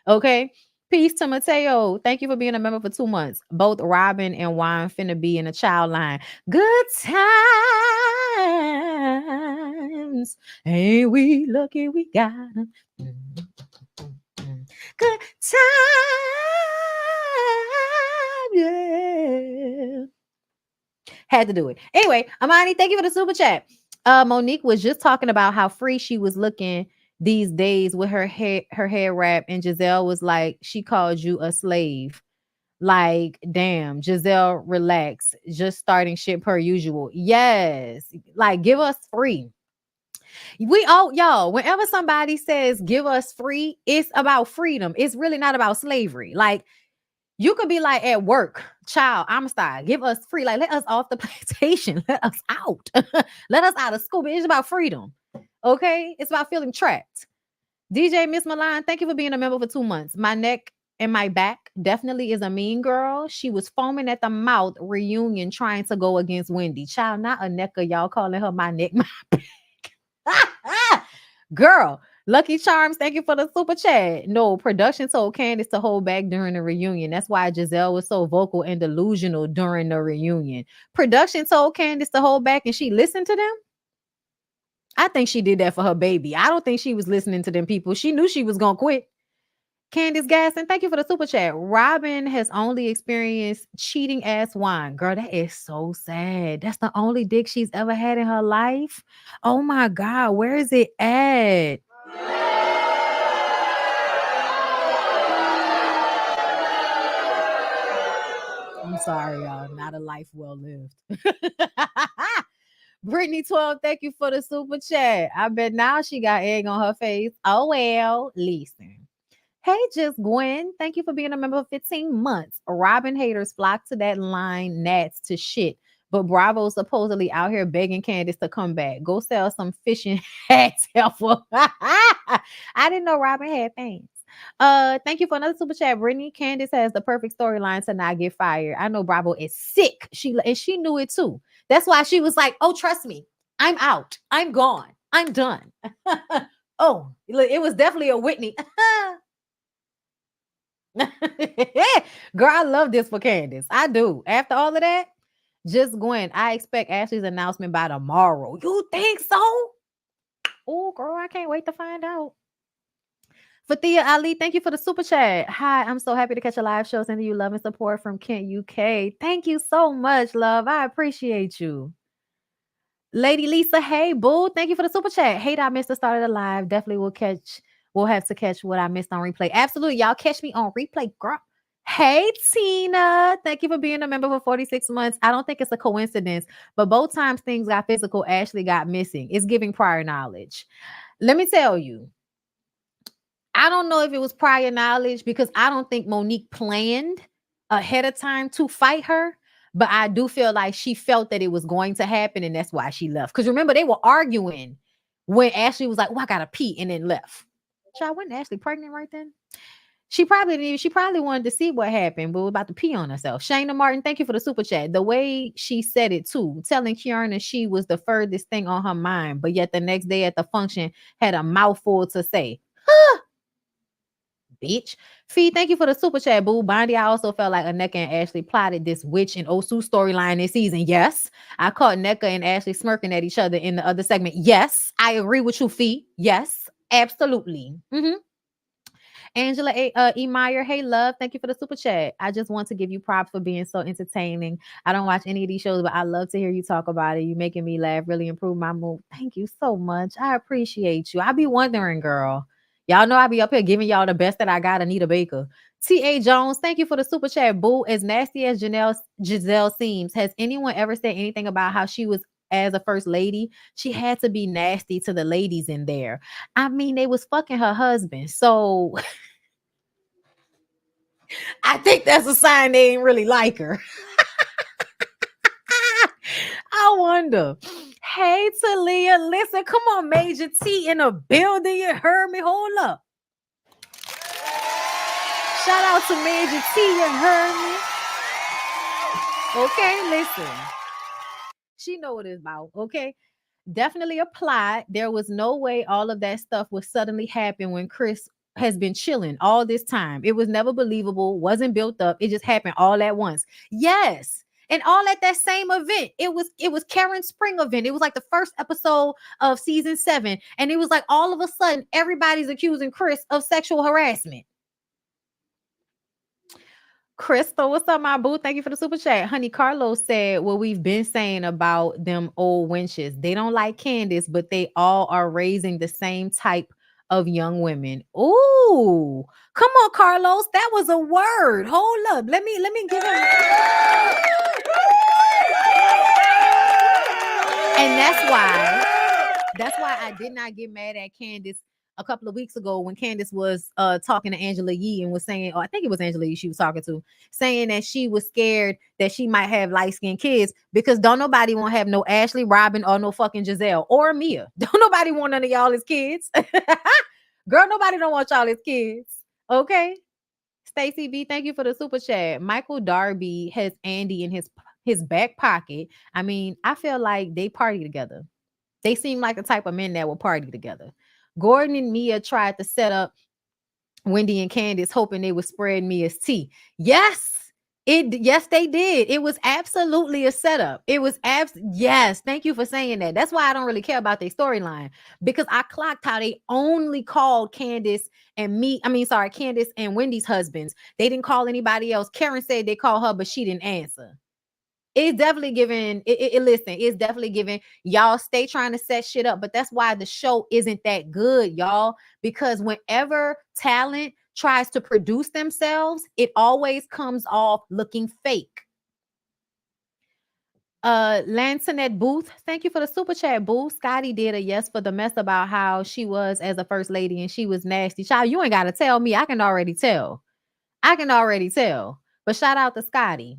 Speaker 1: Okay. Peace to Mateo. Thank you for being a member for 2 months. Both Robyn and Juan finna be in a child line. Good times. Ain't we lucky we got 'em? Good times. Yeah. Had to do it. Anyway, Amani, thank you for the super chat. Monique was just talking about how free she was looking these days with her hair wrap, and Giselle was like, she called you a slave. Like, damn, Giselle, relax. Just starting shit per usual. Yes, like give us free. We all, y'all, whenever somebody says give us free, it's about freedom. It's really not about slavery. Like, you could be like at work, child, I'm style, give us free. Like, let us off the plantation. Let us out. Let us out of school. But it's about freedom. Okay? It's about feeling trapped. DJ Miss Milan, thank you for being a member for 2 months. My neck and my back definitely is a mean girl. She was foaming at the mouth reunion trying to go against Wendy. Child, not a necker. Y'all calling her my neck, my back. Girl. Lucky Charms, thank you for the super chat. No, production told Candiace to hold back during the reunion. That's why Giselle was so vocal and delusional during the reunion. Production told Candiace to hold back and she listened to them. I think she did that for her baby. I don't think she was listening to them people. She knew she was going to quit. Candice Gasson, thank you for the super chat. Robyn has only experienced cheating ass wine. Girl, that is so sad. That's the only dick she's ever had in her life. Oh my God, where is it at? I'm sorry, y'all. Not a life well lived. Brittany 12, thank you for the super chat. I bet now she got egg on her face. Oh well, listen. Hey, Just Gwen, thank you for being a member for 15 months. Robyn haters flock to that line, Nats to shit. But Bravo's supposedly out here begging Candiace to come back. Go sell some fishing hats, helpful. I didn't know Robyn had fans. Thank you for another super chat. Brittany, Candiace has the perfect storyline to not get fired. I know Bravo is sick. She knew it too. That's why she was like, "Oh, trust me, I'm out. I'm gone. I'm done." Oh, it was definitely a Whitney. Girl, I love this for Candiace. I do. After all of that, Just Gwen, I expect Ashley's announcement by tomorrow. You think so? Oh, girl, I can't wait to find out. Fathia Ali, thank you for the super chat. Hi, I'm so happy to catch a live show. Sending you love and support from Kent, UK. Thank you so much, love. I appreciate you. Lady Lisa, hey, boo. Thank you for the super chat. Hate I missed the start of the live. Definitely we'll have to catch what I missed on replay. Absolutely. Y'all catch me on replay, girl. Hey, Tina. Thank you for being a member for 46 months. I don't think it's a coincidence, but both times things got physical, Ashley got missing. It's giving prior knowledge. Let me tell you, I don't know if it was prior knowledge because I don't think Monique planned ahead of time to fight her, but I do feel like she felt that it was going to happen and that's why she left. Because remember, they were arguing when Ashley was like, "Oh, I gotta pee," and then left. Child, wasn't Ashley pregnant right then? She probably wanted to see what happened, but was about to pee on herself. Shayna Martin, thank you for the super chat. The way she said it too, telling Kierna she was the furthest thing on her mind, but yet the next day at the function had a mouthful to say. Huh. Bitch. Fee, thank you for the super chat, boo. Bondi, I also felt like Aneka and Ashley plotted this witch and Osu storyline this season. Yes. I caught Neka and Ashley smirking at each other in the other segment. Yes. I agree with you, Fee. Yes. Absolutely. Angela E. Meyer, hey love, thank you for the super chat. I just want to give you props for being so entertaining. I don't watch any of these shows, but I love to hear you talk about it. You making me laugh, really improve my mood. Thank you so much. I appreciate you. I be wondering, girl. Y'all know I be up here giving y'all the best that I got, Anita Baker. T.A. Jones, thank you for the super chat. Boo, as nasty as Giselle seems, has anyone ever said anything about how she was as a first lady? She had to be nasty to the ladies in there. I mean, they was fucking her husband. So I think that's a sign they ain't really like her. I I wonder. Hey, Talia, listen, come on, Major T in the building. You heard me. Hold up. Shout out to Major T. You heard me. Okay, listen. She know what it's about. Okay. Definitely applied. There was no way all of that stuff would suddenly happen when Chris has been chilling all this time. It was never believable, wasn't built up. It just happened all at once. Yes. And all at that same event. It was Karen Spring event. It was like the first episode of season 7. And it was like all of a sudden, everybody's accusing Chris of sexual harassment. Crystal, what's up, my boo? Thank you for the super chat. Honey Carlos said what we've been saying about them old wenches. They don't like Candiace, but they all are raising the same type of young women. Ooh, come on, Carlos. That was a word. Hold up. Let me give him. And that's why I did not get mad at Candiace a couple of weeks ago when Candiace was talking to Angela Yee and was saying, I think it was Angela Yee she was talking to, saying that she was scared that she might have light-skinned kids because don't nobody want to have no Ashley, Robyn, or no fucking Giselle or Mia. Don't nobody want none of y'all as kids. Girl, nobody don't want y'all as kids. Okay? Stacy B, thank you for the super chat. Michael Darby has Andy in his back pocket. I mean, I feel like they party together. They seem like the type of men that will party together. Gordon and Mia tried to set up Wendy and Candiace, hoping they would spread Mia's tea. Yes, they did. It was absolutely a setup. It was yes. Thank you for saying that. That's why I don't really care about their storyline, because I clocked how they only called Candiace and Wendy's husbands. They didn't call anybody else. Karen said they called her, but she didn't answer. It's definitely giving listen, it's definitely giving y'all stay trying to set shit up, but that's why the show isn't that good, y'all, because whenever talent tries to produce themselves, it always comes off looking fake. Lansonet Booth, thank you for the super chat, Booth. Scotty did a yes for the mess about how she was as a first lady and she was nasty. Child, you ain't got to tell me. I can already tell. But shout out to Scotty.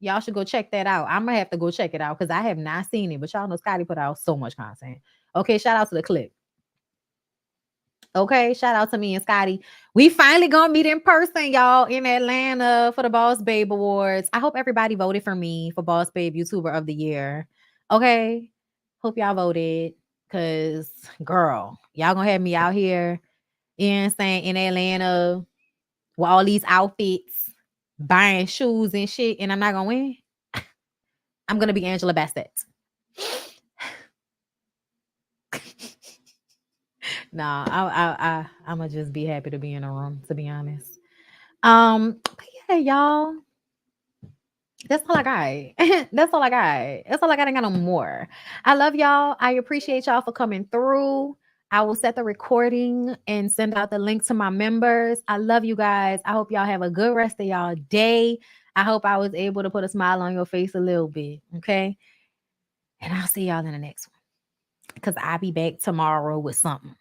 Speaker 1: Y'all should go check that out. I'm gonna have to go check it out because I have not seen it, but y'all know Scotty put out so much content. Okay, shout out to the clip. Okay, shout out to me and Scotty. We finally gonna meet in person, y'all, in Atlanta for the Boss Babe Awards. I hope everybody voted for me for Boss Babe YouTuber of the Year. Okay, hope y'all voted, because girl, y'all gonna have me out here, you know what I'm saying, in Atlanta with all these outfits, buying shoes and shit, and I'm not gonna win. I'm gonna be Angela Bassett. Nah, I'm gonna just be happy to be in the room, to be honest. But yeah, y'all. That's all I got. That's all I got. I ain't got no more. I love y'all. I appreciate y'all for coming through. I will set the recording and send out the link to my members. I love you guys. I hope y'all have a good rest of y'all day. I hope I was able to put a smile on your face a little bit. Okay. And I'll see y'all in the next one, because I'll be back tomorrow with something.